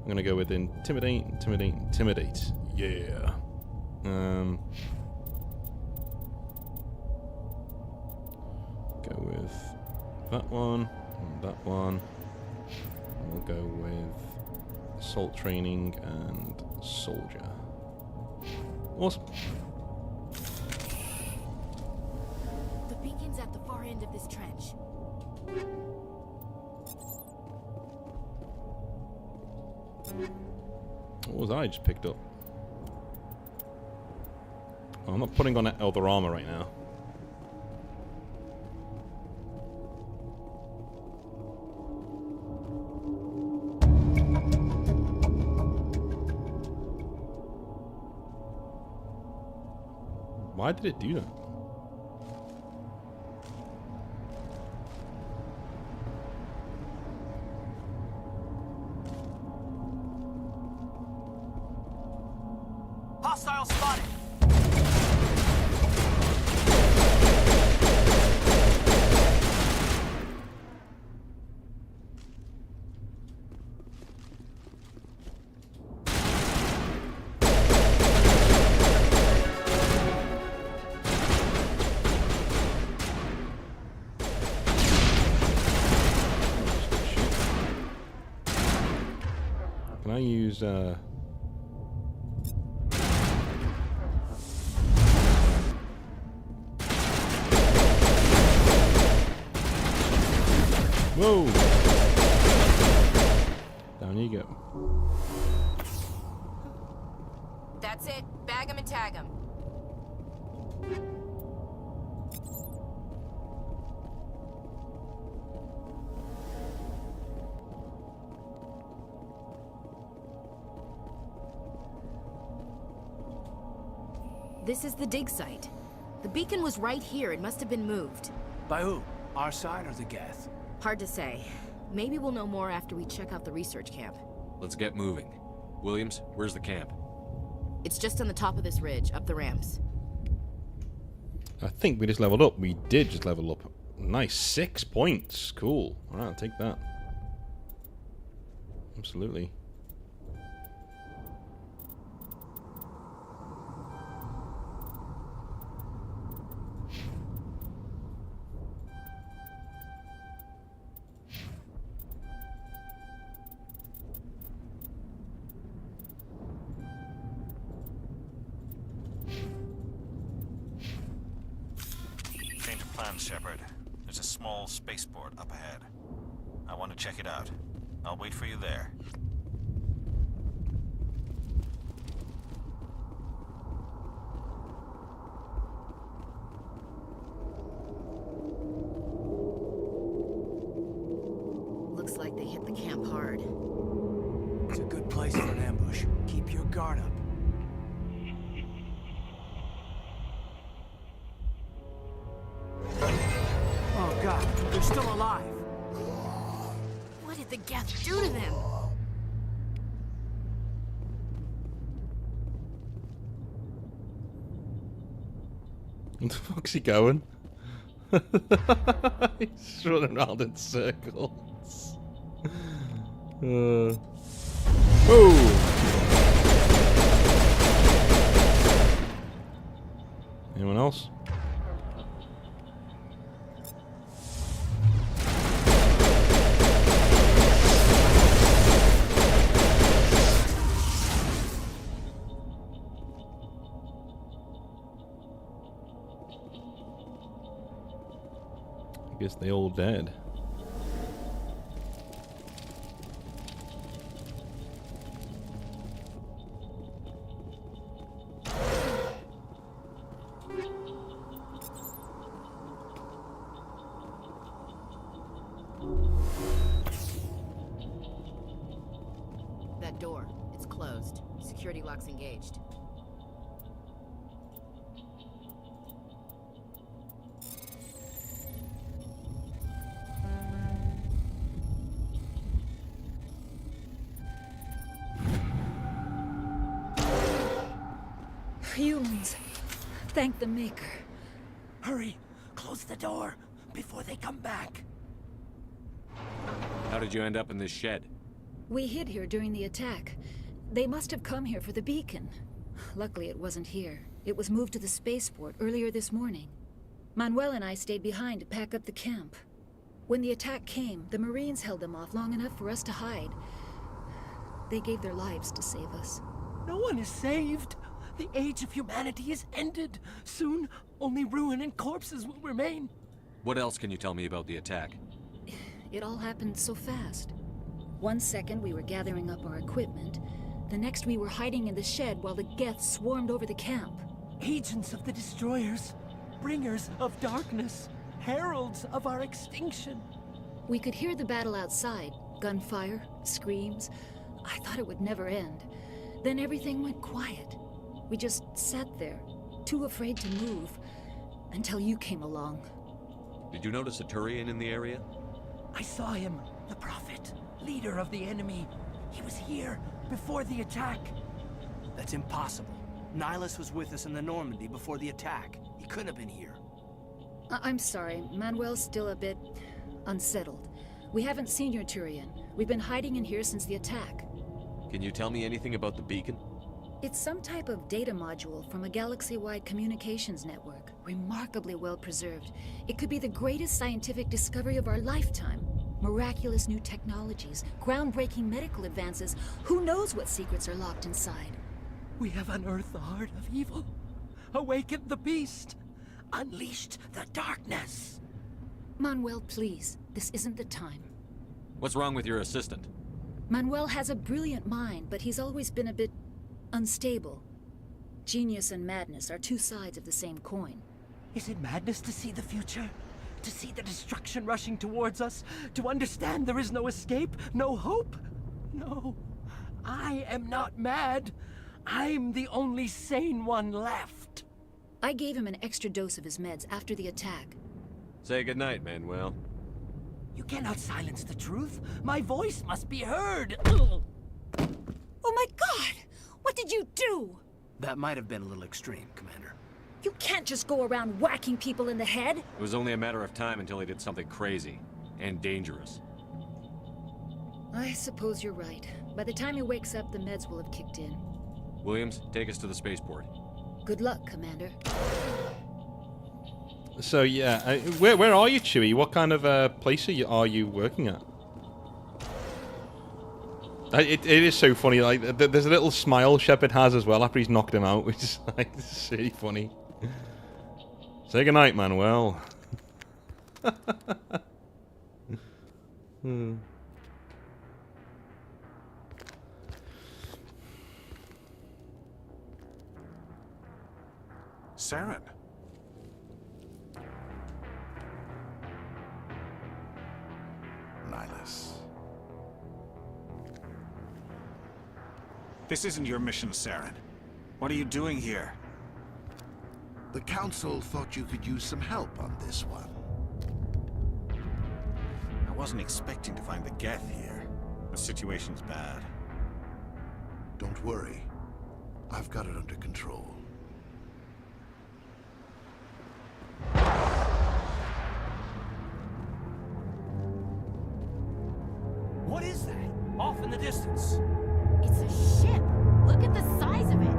I'm gonna go with intimidate, intimidate, intimidate. Yeah. Go with that one and that one. We'll go with assault training and soldier. Awesome. The beacon's at the far end of this trench. What was that I just picked up? Oh, I'm not putting on other armor right now. Why did it do that? Hostile spotted! I use whoa! Down you go. That's it. Bag 'em and tag 'em. This is the dig site. The beacon was right here. It must have been moved. By who? Our side or the Geth? Hard to say. Maybe we'll know more after we check out the research camp. Let's get moving. Williams, where's the camp? It's just on the top of this ridge, up the ramps. I think we just leveled up. We did just level up. Nice, 6 points. Cool. Alright, I'll take that. Absolutely. Change of plans, Shepard. There's a small spaceport up ahead. I want to check it out. I'll wait for you there. Looks like they hit the camp hard. It's a good place for an ambush. Keep your guard up. Oh god, they're still alive. What did the Geth do to them? Where the fuck's he going? He's running around in circles. Whoa! Anyone else? I guess they all dead. That door, it's closed. Security lock's engaged. Humans. Thank the Maker. Hurry! Close the door before they come back. How did you end up in this shed? We hid here during the attack. They must have come here for the beacon. Luckily, it wasn't here. It was moved to the spaceport earlier this morning. Manuel and I stayed behind to pack up the camp. When the attack came, the Marines held them off long enough for us to hide. They gave their lives to save us. No one is saved. The age of humanity is ended. Soon, only ruin and corpses will remain. What else can you tell me about the attack? It all happened so fast. 1 second we were gathering up our equipment. The next we were hiding in the shed while the Geth swarmed over the camp. Agents of the destroyers, bringers of darkness, heralds of our extinction. We could hear the battle outside. Gunfire, screams. I thought it would never end. Then everything went quiet. We just sat there, too afraid to move, until you came along. Did you notice a Turian in the area? I saw him, the Prophet, leader of the enemy. He was here before the attack. That's impossible. Nihilus was with us in the Normandy before the attack. He couldn't have been here. I'm sorry, Manuel's still a bit unsettled. We haven't seen your Turian. We've been hiding in here since the attack. Can you tell me anything about the beacon? It's some type of data module from a galaxy-wide communications network. Remarkably well preserved. It could be the greatest scientific discovery of our lifetime. Miraculous new technologies, groundbreaking medical advances. Who knows what secrets are locked inside? We have unearthed the heart of evil, awakened the beast, unleashed the darkness. Manuel, please. This isn't the time. What's wrong with your assistant? Manuel has a brilliant mind, but he's always been a bit unstable. Genius and madness are two sides of the same coin. Is it madness to see the future? To see the destruction rushing towards us? To understand there is no escape? No hope? No. I am not mad. I'm the only sane one left. I gave him an extra dose of his meds after the attack. Say goodnight, Manuel. You cannot silence the truth. My voice must be heard. Oh my God! What did you do? That might have been a little extreme, Commander. You can't just go around whacking people in the head. It was only a matter of time until he did something crazy and dangerous. I suppose you're right. By the time he wakes up, the meds will have kicked in. Williams, take us to the spaceport. Good luck, Commander. So yeah, where are you, Chewie? What kind of place are you working at? It is so funny. Like there's a little smile Shepard has as well after he's knocked him out, which is like it's really funny. Say goodnight, Manuel. Saren. Nihilus. This isn't your mission, Saren. What are you doing here? The Council thought you could use some help on this one. I wasn't expecting to find the Geth here. The situation's bad. Don't worry. I've got it under control. What is that? Off in the distance. It's a ship. Look at the size of it.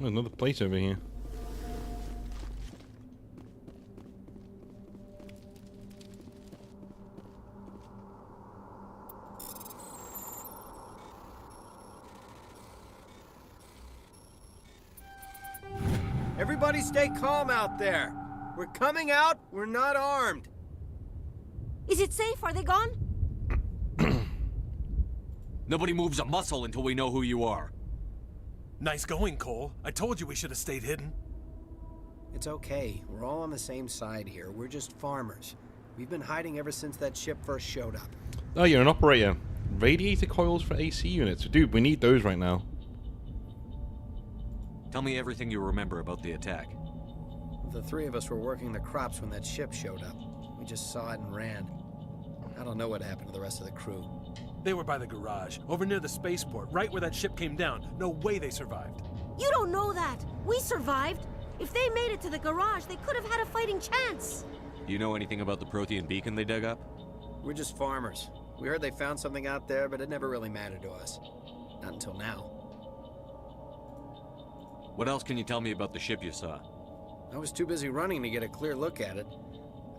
Oh, another place over here. Everybody stay calm out there. We're coming out, we're not armed. Is it safe? Are they gone? Nobody moves a muscle until we know who you are. Nice going, Cole. I told you we should have stayed hidden. It's okay. We're all on the same side here. We're just farmers. We've been hiding ever since that ship first showed up. Oh, you're an operator. Radiator coils for AC units. Dude, we need those right now. Tell me everything you remember about the attack. The three of us were working the crops when that ship showed up. We just saw it and ran. I don't know what happened to the rest of the crew. They were by the garage, over near the spaceport, right where that ship came down. No way they survived. You don't know that. We survived. If they made it to the garage, they could have had a fighting chance. You know anything about the Prothean beacon they dug up? We're just farmers. We heard they found something out there, but it never really mattered to us. Not until now. What else can you tell me about the ship you saw? I was too busy running to get a clear look at it.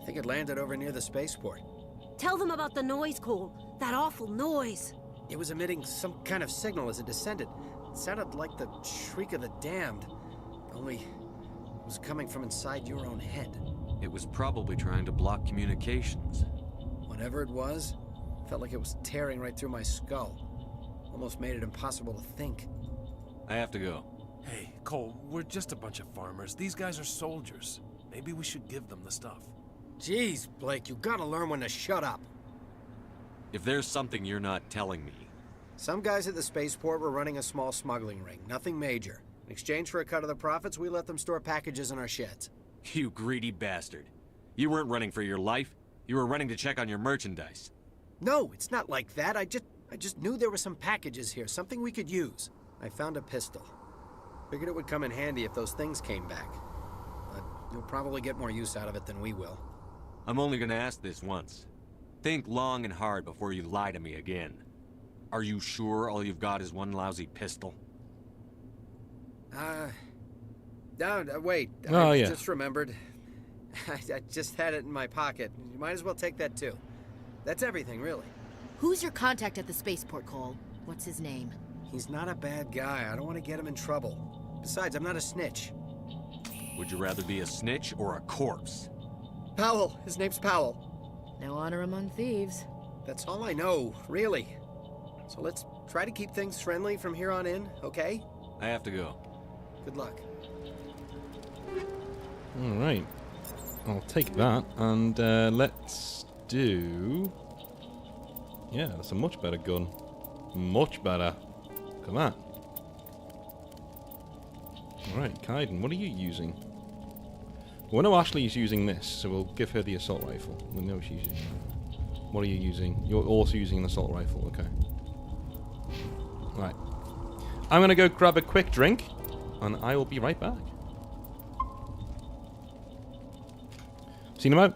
I think it landed over near the spaceport. Tell them about the noise, Cole. That awful noise. It was emitting some kind of signal as it descended. It sounded like the shriek of the damned. Only it was coming from inside your own head. It was probably trying to block communications. Whatever it was, felt like it was tearing right through my skull. Almost made it impossible to think. I have to go. Hey, Cole, we're just a bunch of farmers. These guys are soldiers. Maybe we should give them the stuff. Jeez, Blake, you gotta learn when to shut up. If there's something you're not telling me... Some guys at the spaceport were running a small smuggling ring. Nothing major. In exchange for a cut of the profits, we let them store packages in our sheds. You greedy bastard. You weren't running for your life. You were running to check on your merchandise. No, it's not like that. I just knew there were some packages here, something we could use. I found a pistol. Figured it would come in handy if those things came back. But you'll probably get more use out of it than we will. I'm only gonna ask this once. Think long and hard before you lie to me again. Are you sure all you've got is one lousy pistol? Wait. Oh, I yeah. just remembered. I just had it in my pocket. You might as well take that too. That's everything, really. Who's your contact at the spaceport, Cole? What's his name? He's not a bad guy. I don't want to get him in trouble. Besides, I'm not a snitch. Would you rather be a snitch or a corpse? Powell. His name's Powell. No honor among thieves. That's all I know, really. So let's try to keep things friendly from here on in, okay? I have to go. Good luck. Alright. I'll take that, and let's do... Yeah, that's a much better gun. Much better. Look at that. Alright, Kaiden, what are you using? We know Ashley's using this, so we'll give her the assault rifle. We know she's using that. What are you using? You're also using an assault rifle, okay. Right. I'm gonna go grab a quick drink, and I will be right back. Seen him out?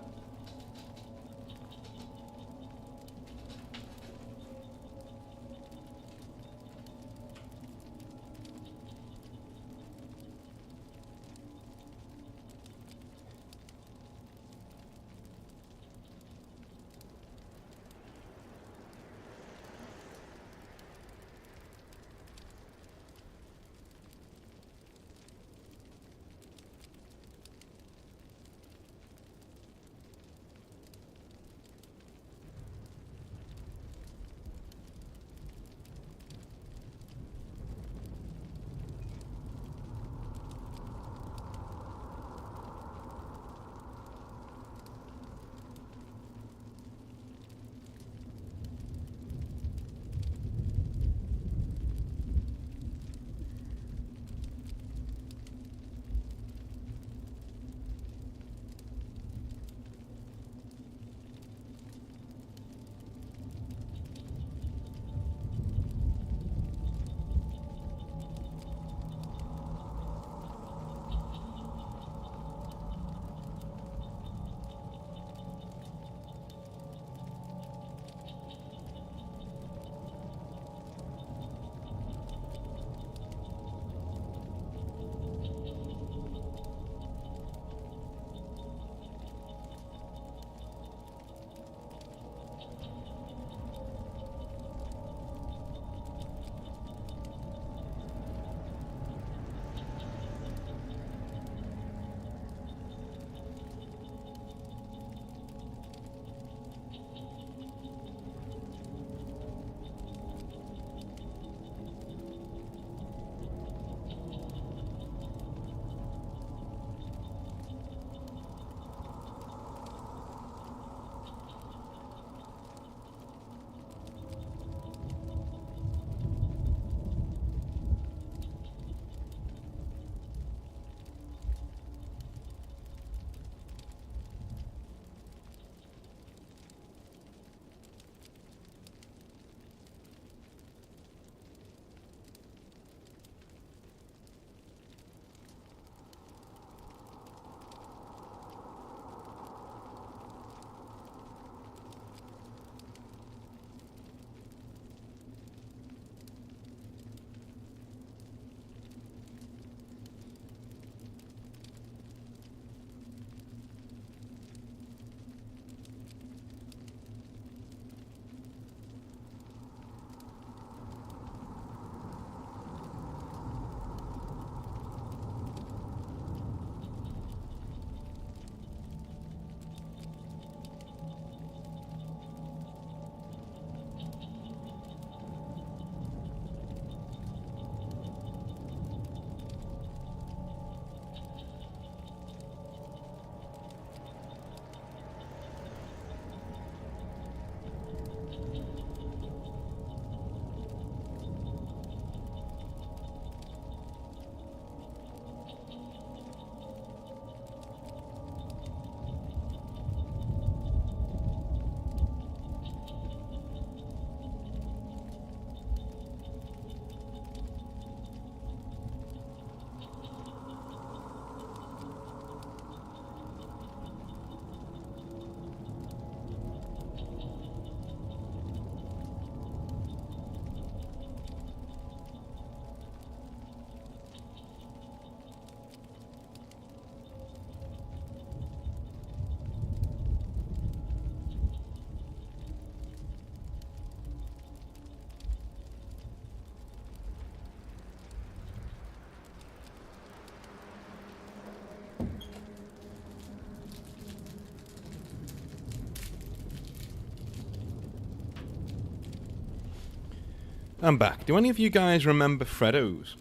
I'm back. Do any of you guys remember Freddo's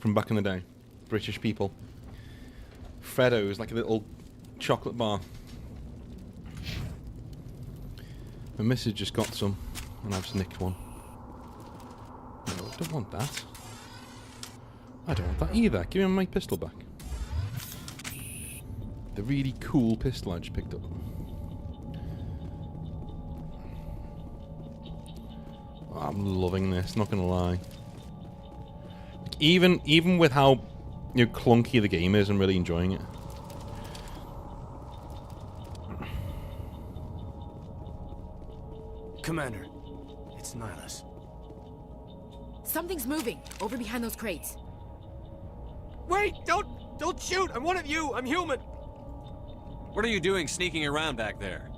from back in the day? British people. Freddo's, like a little chocolate bar. My missus just got some, and I've just nicked one. No, I don't want that. I don't want that either. Give me my pistol back. The really cool pistol I just picked up. Oh, I'm loving this, not gonna lie. Like, even with how clunky the game is, I'm really enjoying it. Commander, it's Nihilus. Something's moving over behind those crates. Wait! Don't shoot! I'm one of you! I'm human! What are you doing sneaking around back there?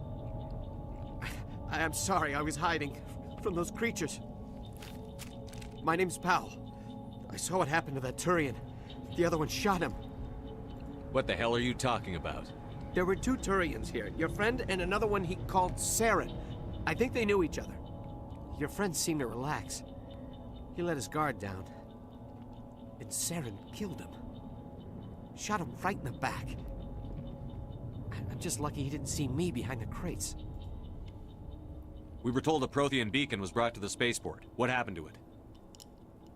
I'm sorry, I was hiding from those creatures. My name's Powell. I saw what happened to that Turian. The other one shot him. What the hell are you talking about? There were 2 Turians here. Your friend and another one he called Saren. I think they knew each other. Your friend seemed to relax. He let his guard down. And Saren killed him. Shot him right in the back. I'm just lucky he didn't see me behind the crates. We were told a Prothean beacon was brought to the spaceport. What happened to it?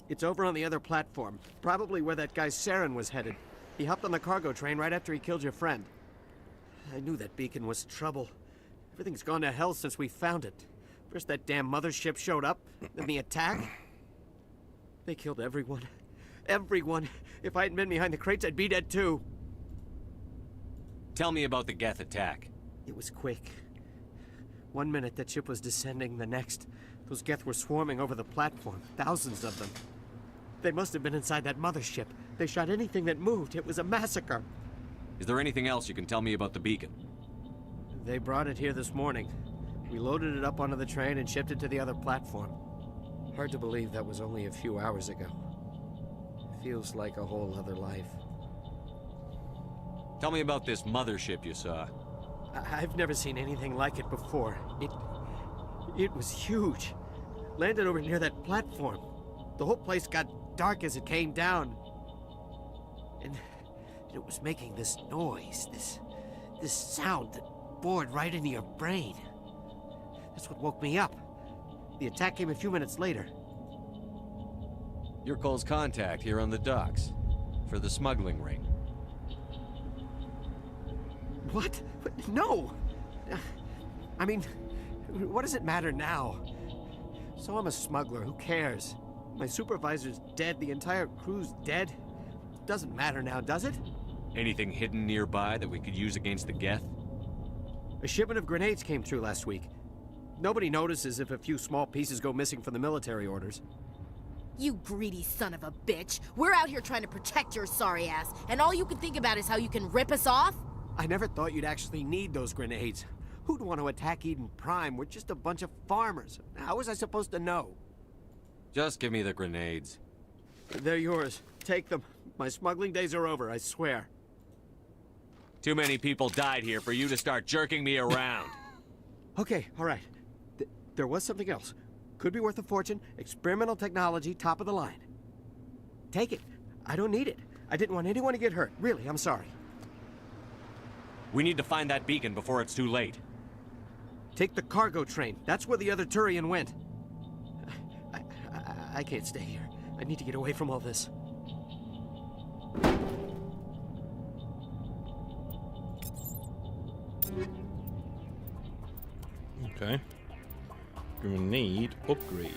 It's over on the other platform. Probably where that guy Saren was headed. He hopped on the cargo train right after he killed your friend. I knew that beacon was trouble. Everything's gone to hell since we found it. First that damn mothership showed up, then the attack. They killed everyone. Everyone. If I hadn't been behind the crates, I'd be dead too. Tell me about the Geth attack. It was quick. 1 minute that ship was descending, the next, those Geth were swarming over the platform. Thousands of them. They must have been inside that mothership. They shot anything that moved. It was a massacre. Is there anything else you can tell me about the beacon? They brought it here this morning. We loaded it up onto the train and shipped it to the other platform. Hard to believe that was only a few hours ago. Feels like a whole other life. Tell me about this mothership you saw. I've never seen anything like it before. It was huge. Landed over near that platform. The whole place got dark as it came down. And it was making this noise, this sound that bored right into your brain. That's what woke me up. The attack came a few minutes later. You're Cole's contact here on the docks for the smuggling ring. What? No! I mean, what does it matter now? So I'm a smuggler, who cares? My supervisor's dead, the entire crew's dead. Doesn't matter now, does it? Anything hidden nearby that we could use against the Geth? A shipment of grenades came through last week. Nobody notices if a few small pieces go missing from the military orders. You greedy son of a bitch. We're out here trying to protect your sorry ass, and all you can think about is how you can rip us off? I never thought you'd actually need those grenades. Who'd want to attack Eden Prime? We're just a bunch of farmers. How was I supposed to know? Just give me the grenades. They're yours. Take them. My smuggling days are over, I swear. Too many people died here for you to start jerking me around. Okay, all right. There was something else. Could be worth a fortune. Experimental technology, top of the line. Take it. I don't need it. I didn't want anyone to get hurt. Really, I'm sorry. We need to find that beacon before it's too late. Take the cargo train. That's where the other Turian went. I can't stay here. I need to get away from all this. Okay. Grenade upgrade.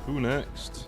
Who next?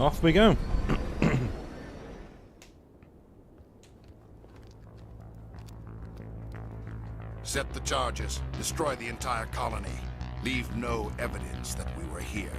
Off we go. Set the charges. Destroy the entire colony. Leave no evidence that we were here.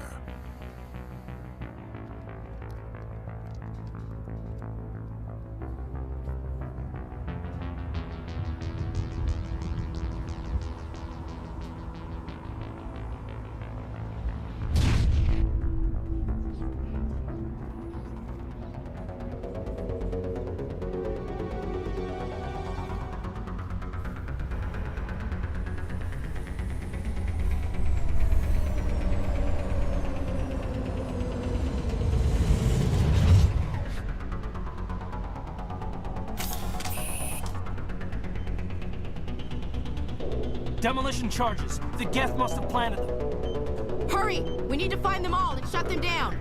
Demolition charges. The Geth must have planted them. Hurry! We need to find them all and shut them down.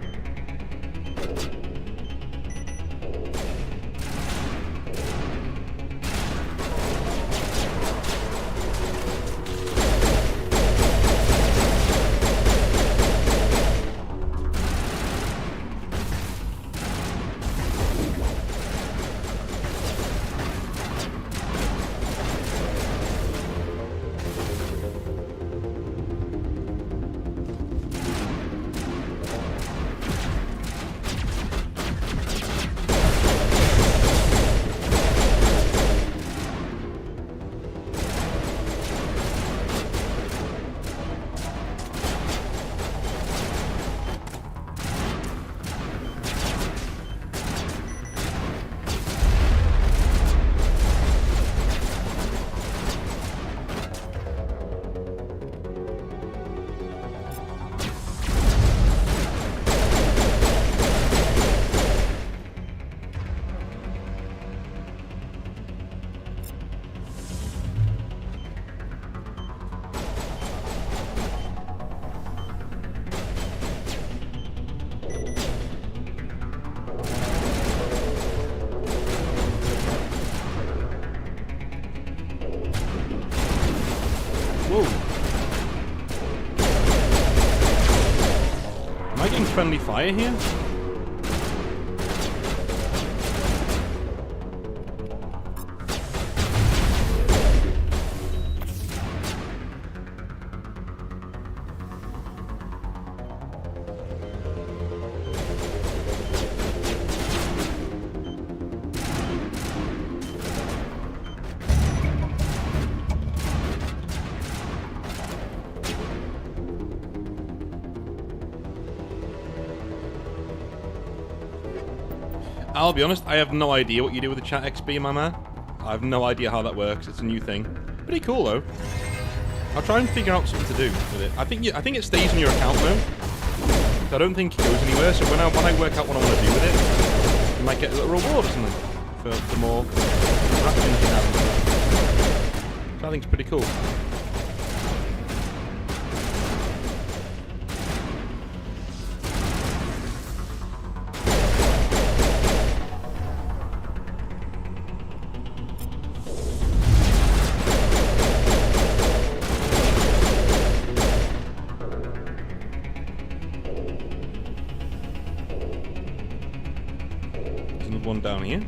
Friendly fire here? I'll be honest, I have no idea what you do with the chat XP, my man. I have no idea how that works. It's a new thing. Pretty cool though. I'll try and figure out something to do with it. I think it stays in your account though. So I don't think it goes anywhere. So when I work out what I want to do with it, you might get a little reward or something for the more interactions you have. So I think it's pretty cool. One down here.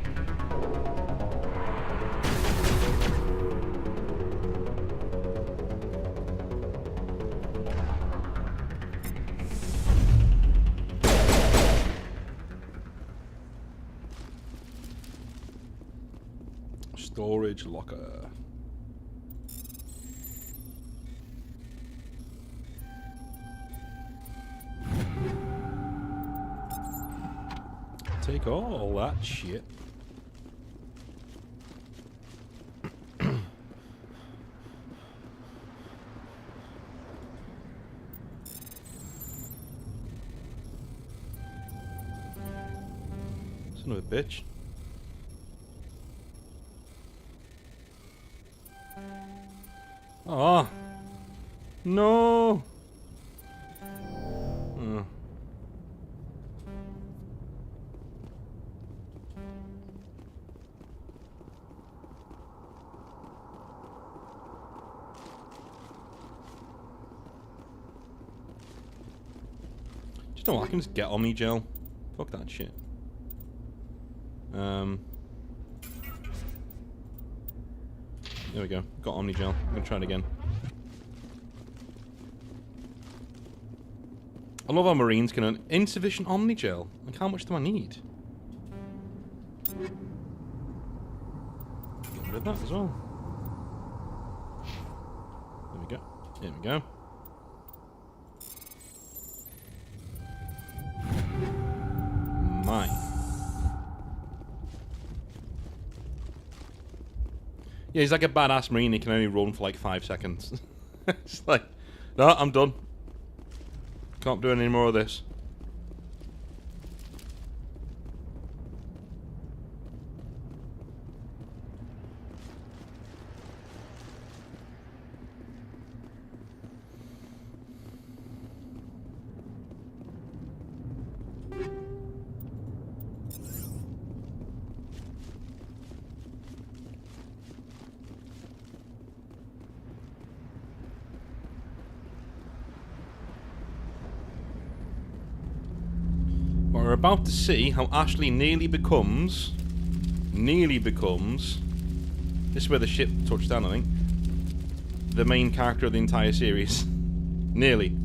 Storage locker. Take all that shit. Son of a bitch. Oh. No. No, I can just get on me, Jill. Fuck that shit. There we go. Got Omnigel. I'm gonna try it again. I love how Marines can... Insufficient Omnigel. Like, how much do I need? Get rid of that as well. There we go. There we go. Mine. Yeah, he's like a badass Marine. He can only run for like 5 seconds. It's like, no, I'm done. Can't do any more of this. We're about to see how Ashley nearly becomes... This is where the ship touched down, I think. The main character of the entire series. Nearly.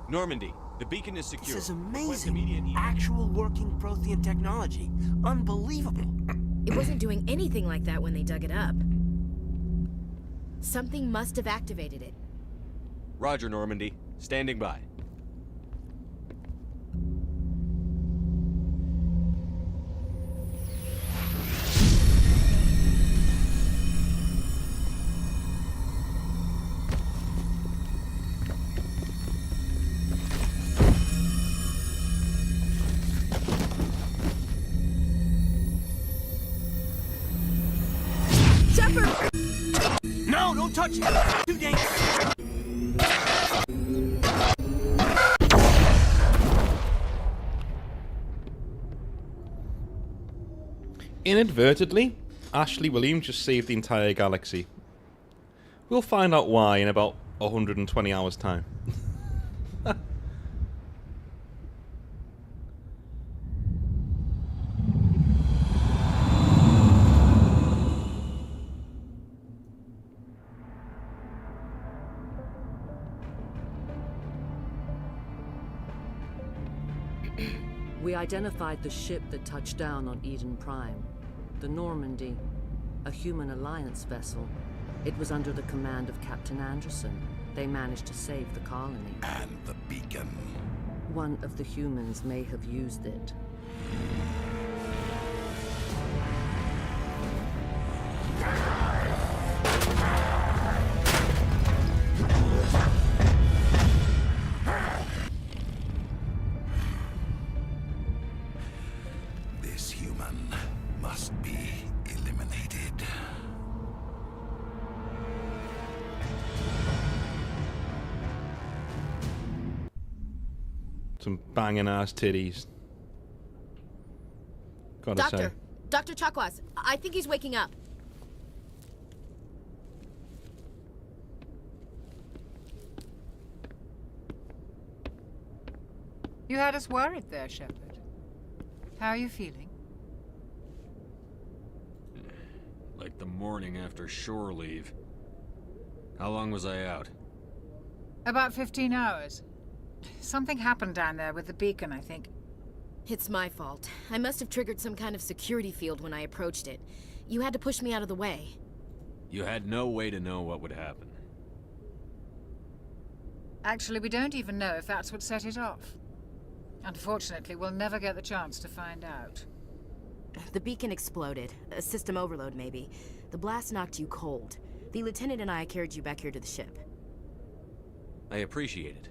Normandy, the beacon is secure. This is amazing. Actual working Prothean technology. Unbelievable. It wasn't doing anything like that when they dug it up. Something must have activated it. Roger, Normandy. Standing by. No, don't touch it! Too dangerous! Inadvertently, Ashley Williams just saved the entire galaxy. We'll find out why in about 120 hours' time. We identified the ship that touched down on Eden Prime. The Normandy, a human alliance vessel. It was under the command of Captain Anderson. They managed to save the colony. And the beacon. One of the humans may have used it. This human must be eliminated. Some banging ass titties. Gotta say. Dr. Chakwas, I think he's waking up. You had us worried there, Shepard. How are you feeling? Like the morning after shore leave. How long was I out? About 15 hours. Something happened down there with the beacon, I think. It's my fault. I must have triggered some kind of security field when I approached it. You had to push me out of the way. You had no way to know what would happen. Actually, we don't even know if that's what set it off. Unfortunately, we'll never get the chance to find out. The beacon exploded. A system overload, maybe. The blast knocked you cold. The lieutenant and I carried you back here to the ship. I appreciate it.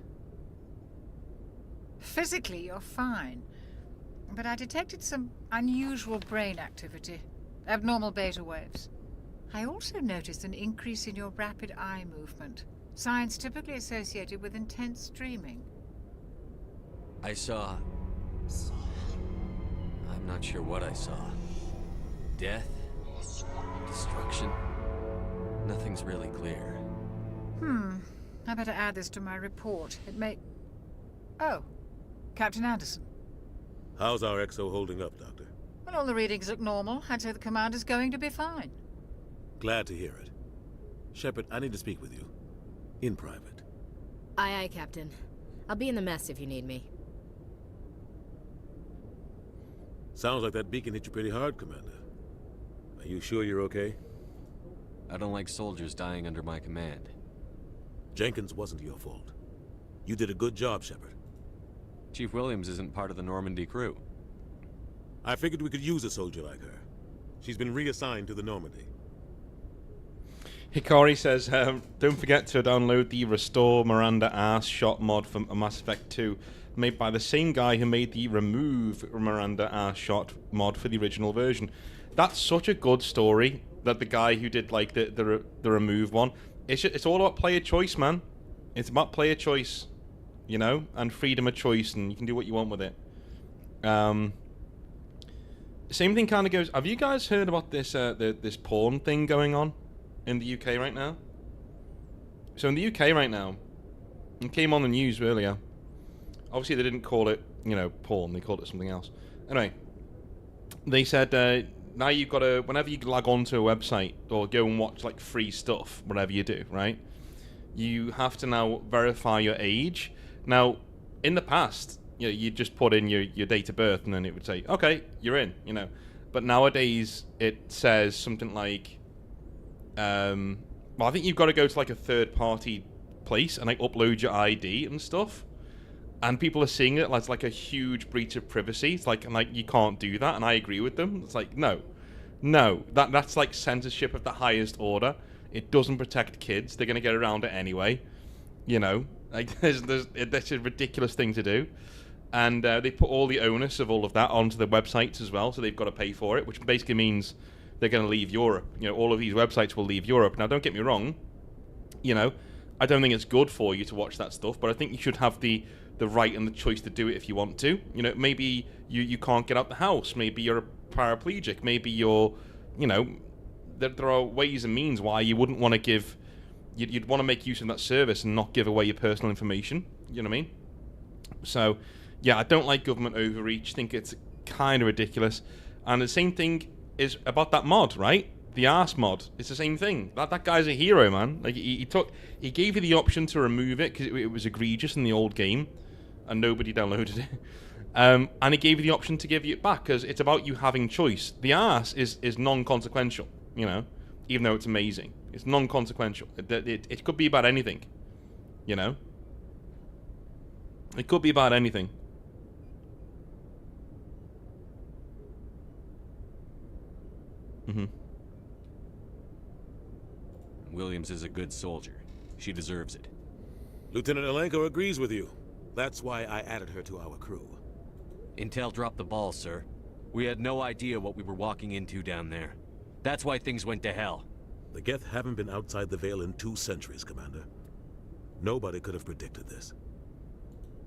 Physically, you're fine. But I detected some unusual brain activity. Abnormal beta waves. I also noticed an increase in your rapid eye movement. Signs typically associated with intense dreaming. I saw... I'm not sure what I saw. Death? Destruction? Nothing's really clear. I better add this to my report. It may... Oh, Captain Anderson. How's our XO holding up, Doctor? Well, all the readings look normal. I'd say the commander's going to be fine. Glad to hear it. Shepard, I need to speak with you. In private. Aye, aye, Captain. I'll be in the mess if you need me. Sounds like that beacon hit you pretty hard, Commander. Are you sure you're okay? I don't like soldiers dying under my command. Jenkins wasn't your fault. You did a good job, Shepard. Chief Williams isn't part of the Normandy crew. I figured we could use a soldier like her. She's been reassigned to the Normandy. Hikari says, don't forget to download the Restore Miranda Ass Shot mod for Mass Effect 2, made by the same guy who made the Remove Miranda Ass Shot mod for the original version. That's such a good story, that the guy who did like the Remove one, it's all about player choice, man. It's about player choice, you know, and freedom of choice, and you can do what you want with it. Same thing kind of goes. Have you guys heard about this this porn thing going on in the UK right now? So in the UK right now, it came on the news earlier. Obviously they didn't call it, you know, porn. They called it something else. Anyway, they said now you've got to, whenever you log on to a website or go and watch like free stuff, whatever you do, right? You have to now verify your age. Now, in the past, you know, you just put in your date of birth and then it would say, okay, you're in, you know. But nowadays it says something like, well, I think you've got to go to like a third-party place and like upload your ID and stuff. And people are seeing it as like a huge breach of privacy. It's like, you can't do that, and I agree with them. It's like, no, that's like censorship of the highest order. It doesn't protect kids. They're gonna get around it anyway. You know, like that's a ridiculous thing to do. And they put all the onus of all of that onto the websites as well, so they've got to pay for it, which basically means they're going to leave Europe. You know, all of these websites will leave Europe. Now, don't get me wrong. You know, I don't think it's good for you to watch that stuff, but I think you should have the right and the choice to do it if you want to. You know, maybe you can't get out the house. Maybe you're a paraplegic. Maybe you're, you know, there are ways and means why you wouldn't want to give... You'd want to make use of that service and not give away your personal information. You know what I mean? So, yeah, I don't like government overreach. Think it's kind of ridiculous. And the same thing is about that mod, right? The arse mod. It's the same thing. That guy's a hero, man. Like he gave you the option to remove it because it was egregious in the old game, and nobody downloaded it. And he gave you the option to give it back because it's about you having choice. The arse is non-consequential, you know, even though it's amazing. It's non-consequential. It could be about anything, you know. It could be about anything. Mm-hmm. Williams is a good soldier. She deserves it. Lieutenant Alenko agrees with you. That's why I added her to our crew. Intel dropped the ball, sir. We had no idea what we were walking into down there. That's why things went to hell. The Geth haven't been outside the Veil in 2 centuries, Commander. Nobody could have predicted this.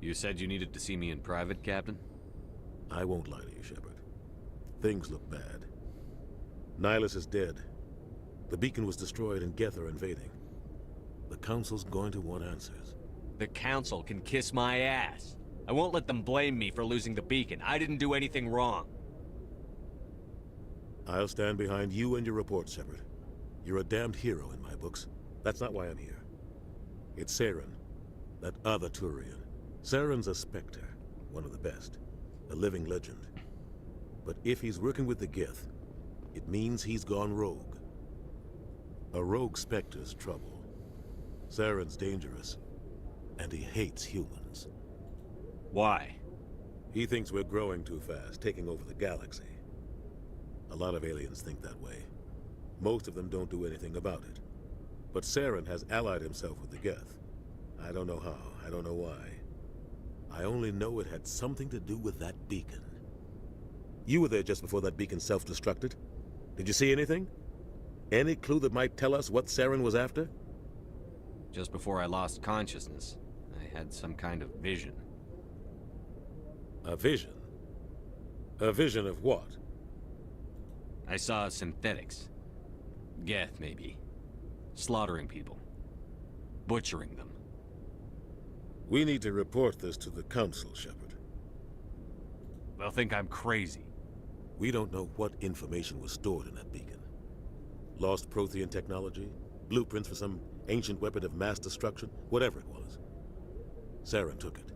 You said you needed to see me in private, Captain? I won't lie to you, Shepard. Things look bad. Nihilus is dead. The beacon was destroyed and Geth are invading. The Council's going to want answers. The Council can kiss my ass. I won't let them blame me for losing the beacon. I didn't do anything wrong. I'll stand behind you and your report, Shepard. You're a damned hero in my books. That's not why I'm here. It's Saren, that other Turian. Saren's a Spectre, one of the best. A living legend. But if he's working with the Geth, it means he's gone rogue. A rogue Spectre's trouble. Saren's dangerous, and he hates humans. Why? He thinks we're growing too fast, taking over the galaxy. A lot of aliens think that way. Most of them don't do anything about it. But Saren has allied himself with the Geth. I don't know how, I don't know why. I only know it had something to do with that beacon. You were there just before that beacon self-destructed. Did you see anything? Any clue that might tell us what Saren was after? Just before I lost consciousness, I had some kind of vision. A vision? A vision of what? I saw synthetics. Geth, maybe. Slaughtering people. Butchering them. We need to report this to the Council, Shepard. They'll think I'm crazy. We don't know what information was stored in that beacon. Lost Prothean technology? Blueprints for some ancient weapon of mass destruction? Whatever it was. Saren took it.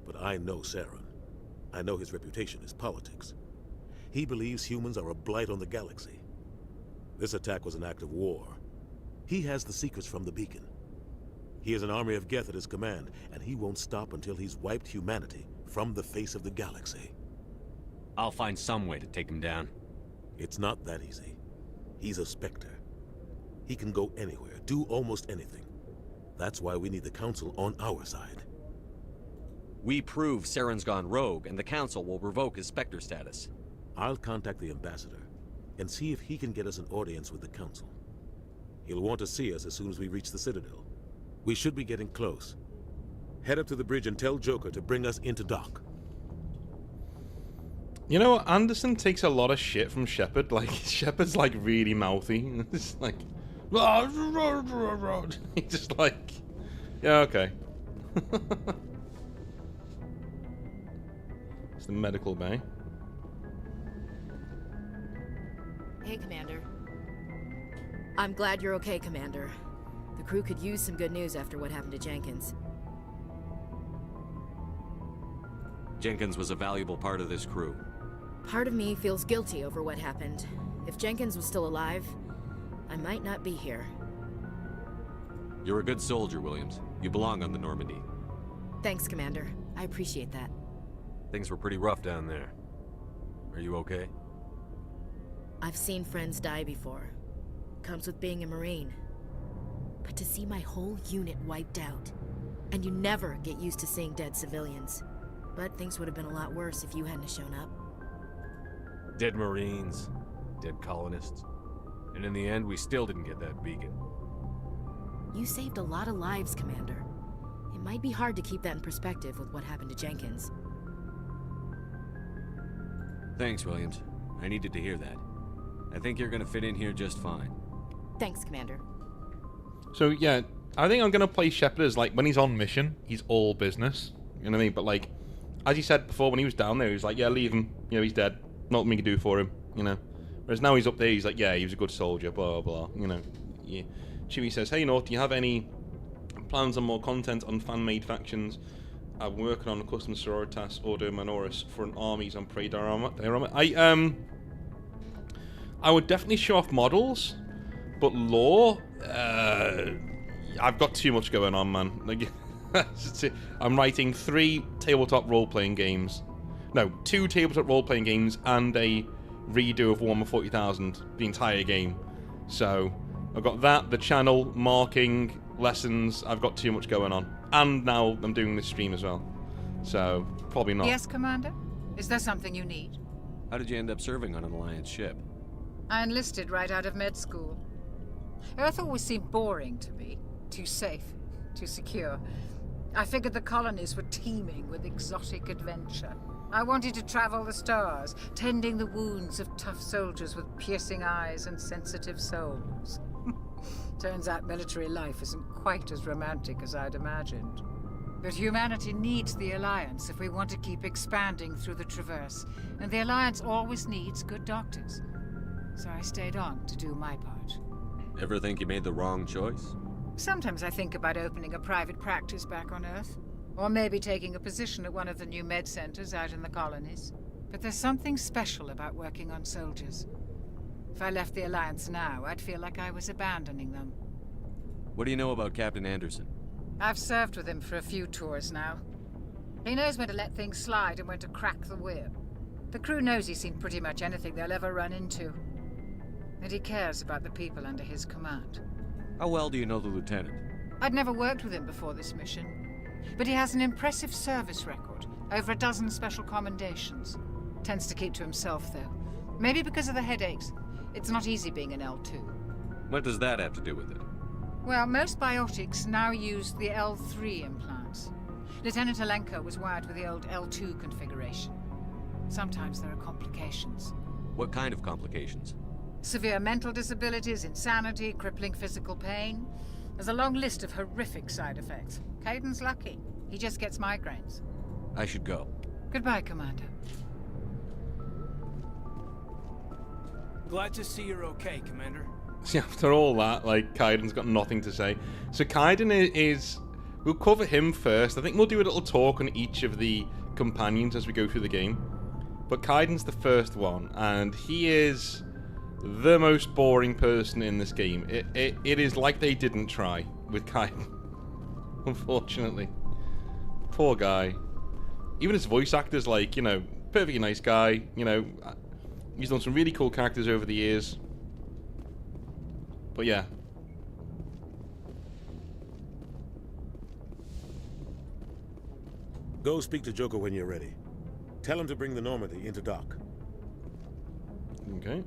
But I know Saren. I know his reputation is politics. He believes humans are a blight on the galaxy. This attack was an act of war. He has the secrets from the beacon. He has an army of Geth at his command, and he won't stop until he's wiped humanity from the face of the galaxy. I'll find some way to take him down. It's not that easy. He's a Spectre. He can go anywhere, do almost anything. That's why we need the Council on our side. We prove Saren's gone rogue, and the Council will revoke his Spectre status. I'll contact the Ambassador, and see if he can get us an audience with the Council. He'll want to see us as soon as we reach the Citadel. We should be getting close. Head up to the bridge and tell Joker to bring us into dock. You know, Anderson takes a lot of shit from Shepard. Like, Shepard's like really mouthy. It's like, he's just like, yeah, okay. It's the medical bay. Hey, Commander. I'm glad you're okay, Commander. The crew could use some good news after what happened to Jenkins. Jenkins was a valuable part of this crew. Part of me feels guilty over what happened. If Jenkins was still alive, I might not be here. You're a good soldier, Williams. You belong on the Normandy. Thanks, Commander. I appreciate that. Things were pretty rough down there. Are you okay? I've seen friends die before. Comes with being a Marine. But to see my whole unit wiped out, and you never get used to seeing dead civilians. But things would have been a lot worse if you hadn't shown up. Dead Marines, dead colonists. And in the end, we still didn't get that beacon. You saved a lot of lives, Commander. It might be hard to keep that in perspective with what happened to Jenkins. Thanks, Williams. I needed to hear that. I think you're gonna fit in here just fine. Thanks, Commander. So yeah, I think I'm gonna play Shepard as like when he's on mission, he's all business. You know what I mean? But like, as he said before, when he was down there, he was like, yeah, leave him. You know, he's dead. Nothing we can do for him. You know. Whereas now he's up there, he's like, yeah, he was a good soldier. Blah blah. You know. Yeah. Chewie says, hey, North, do you have any plans on more content on fan-made factions? I'm working on a custom Sororitas Ordo Manoris for an armies on Prey diorama. I would definitely show off models, but lore, I've got too much going on, man. Like, I'm writing 3 tabletop role-playing games. No, 2 tabletop role-playing games and a redo of Warhammer 40,000, the entire game. So, I've got that, the channel, marking, lessons, I've got too much going on. And now I'm doing this stream as well. So, probably not. Yes, Commander? Is there something you need? How did you end up serving on an Alliance ship? I enlisted right out of med school. Earth always seemed boring to me. Too safe, too secure. I figured the colonies were teeming with exotic adventure. I wanted to travel the stars, tending the wounds of tough soldiers with piercing eyes and sensitive souls. Turns out military life isn't quite as romantic as I'd imagined. But humanity needs the Alliance if we want to keep expanding through the Traverse, and the Alliance always needs good doctors. So I stayed on to do my part. Ever think you made the wrong choice? Sometimes I think about opening a private practice back on Earth. Or maybe taking a position at one of the new med centers out in the colonies. But there's something special about working on soldiers. If I left the Alliance now, I'd feel like I was abandoning them. What do you know about Captain Anderson? I've served with him for a few tours now. He knows when to let things slide and when to crack the whip. The crew knows he's seen pretty much anything they'll ever run into. And he cares about the people under his command. How well do you know the Lieutenant? I'd never worked with him before this mission. But he has an impressive service record, over a dozen special commendations. Tends to keep to himself, though. Maybe because of the headaches. It's not easy being an L2. What does that have to do with it? Well, most biotics now use the L3 implants. Lieutenant Alenko was wired with the old L2 configuration. Sometimes there are complications. What kind of complications? Severe mental disabilities, insanity, crippling physical pain. There's a long list of horrific side effects. Kaiden's lucky. He just gets migraines. I should go. Goodbye, Commander. Glad to see you're okay, Commander. See, after all that, like, Kaiden's got nothing to say. So Kaiden is... We'll cover him first. I think we'll do a little talk on each of the companions as we go through the game. But Kaiden's the first one, and he is the most boring person in this game. It is like they didn't try with Kaiden, unfortunately. Poor guy. Even his voice actor's like, you know, perfectly nice guy. You know, he's done some really cool characters over the years. But yeah. Go speak to Joker when you're ready. Tell him to bring the Normandy into dock. Okay.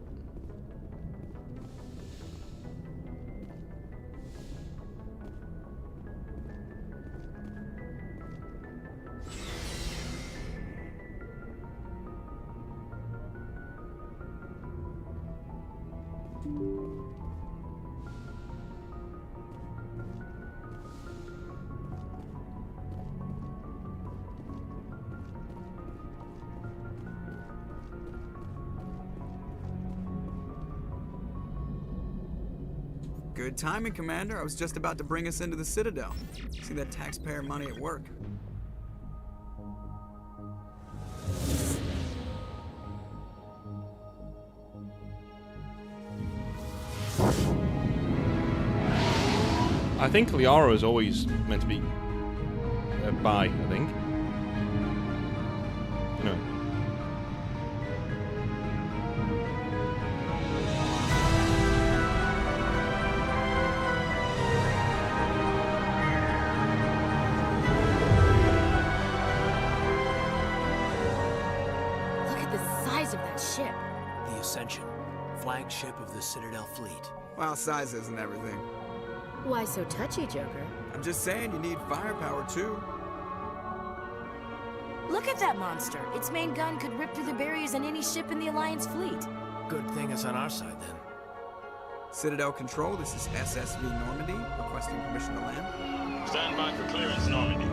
Good timing, Commander. I was just about to bring us into the Citadel. See that taxpayer money at work. I think Liara is always meant to be bi, I think. No. Flagship of the Citadel fleet. Well, size isn't everything. Why so touchy, Joker? I'm just saying you need firepower, too. Look at that monster. Its main gun could rip through the barriers in any ship in the Alliance fleet. Good thing it's on our side, then. Citadel Control, this is SSV Normandy, requesting permission to land. Stand by for clearance, Normandy.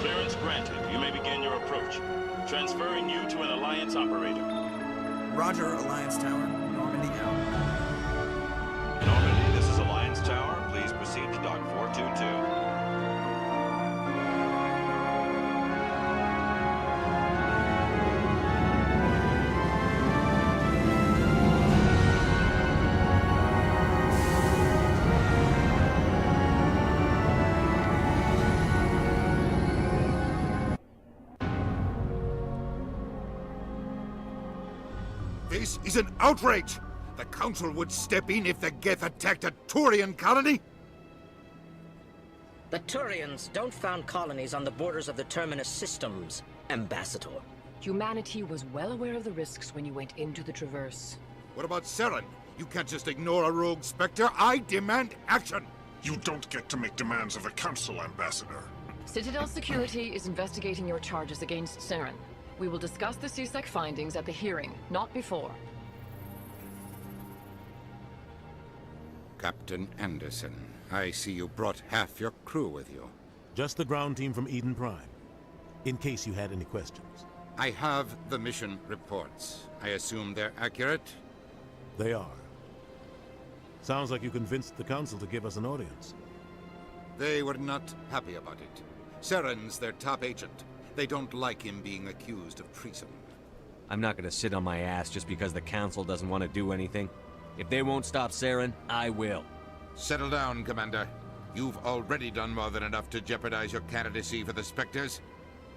Clearance granted. You may begin your approach. Transferring you to an Alliance operator. Roger, Alliance Tower. Normandy out. Normandy, this is Alliance Tower. Please proceed to Dock 422. This is an outrage! The Council would step in if the Geth attacked a Turian colony? The Turians don't found colonies on the borders of the Terminus systems, Ambassador. Humanity was well aware of the risks when you went into the Traverse. What about Saren? You can't just ignore a rogue Spectre. I demand action! You don't get to make demands of the Council, Ambassador. Citadel Security is investigating your charges against Saren. We will discuss the CSEC findings at the hearing, not before. Captain Anderson, I see you brought half your crew with you. Just the ground team from Eden Prime, in case you had any questions. I have the mission reports. I assume they're accurate? They are. Sounds like you convinced the Council to give us an audience. They were not happy about it. Saren's their top agent. They don't like him being accused of treason. I'm not gonna sit on my ass just because the Council doesn't want to do anything. If they won't stop Saren, I will. Settle down, Commander. You've already done more than enough to jeopardize your candidacy for the Spectres.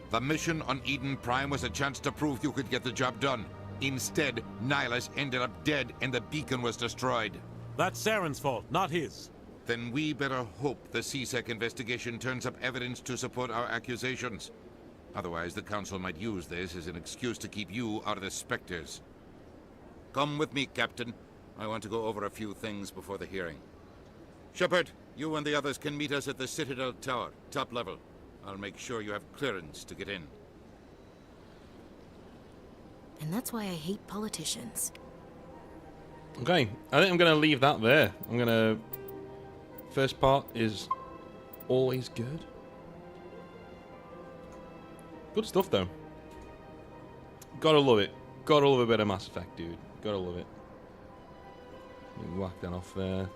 The mission on Eden Prime was a chance to prove you could get the job done. Instead, Nihilus ended up dead and the beacon was destroyed. That's Saren's fault, not his. Then we better hope the CSEC investigation turns up evidence to support our accusations. Otherwise, the Council might use this as an excuse to keep you out of the Spectres. Come with me, Captain. I want to go over a few things before the hearing. Shepard, you and the others can meet us at the Citadel Tower, top level. I'll make sure you have clearance to get in. And that's why I hate politicians. Okay, I think I'm going to leave that there. I'm going to... First part is always good. Good stuff, though. Gotta love it. Gotta love a bit of Mass Effect, dude. Gotta love it. Let me whack that off there.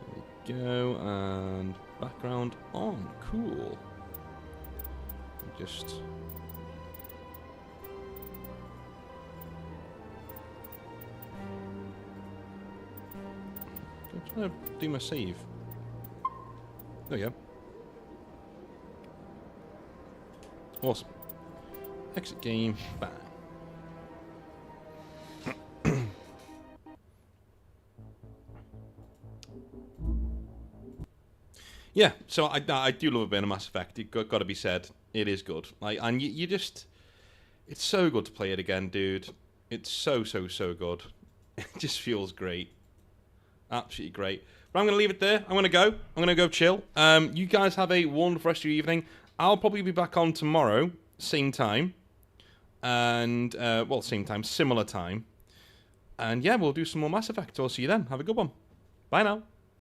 There we go. And background on. Cool. Just... I'm trying to do my save. There we go. Awesome. Exit game. Bang. Yeah, so I do love a bit of Mass Effect. It got to be said. It is good. Like, and you just... It's so good to play it again, dude. It's so good. It just feels great. Absolutely great. But I'm going to leave it there. I'm going to go. I'm going to go chill. You guys have a wonderful rest of your evening. I'll probably be back on tomorrow, same time. And, well, same time, similar time. And yeah, we'll do some more Mass Effect. I'll see you then. Have a good one. Bye now.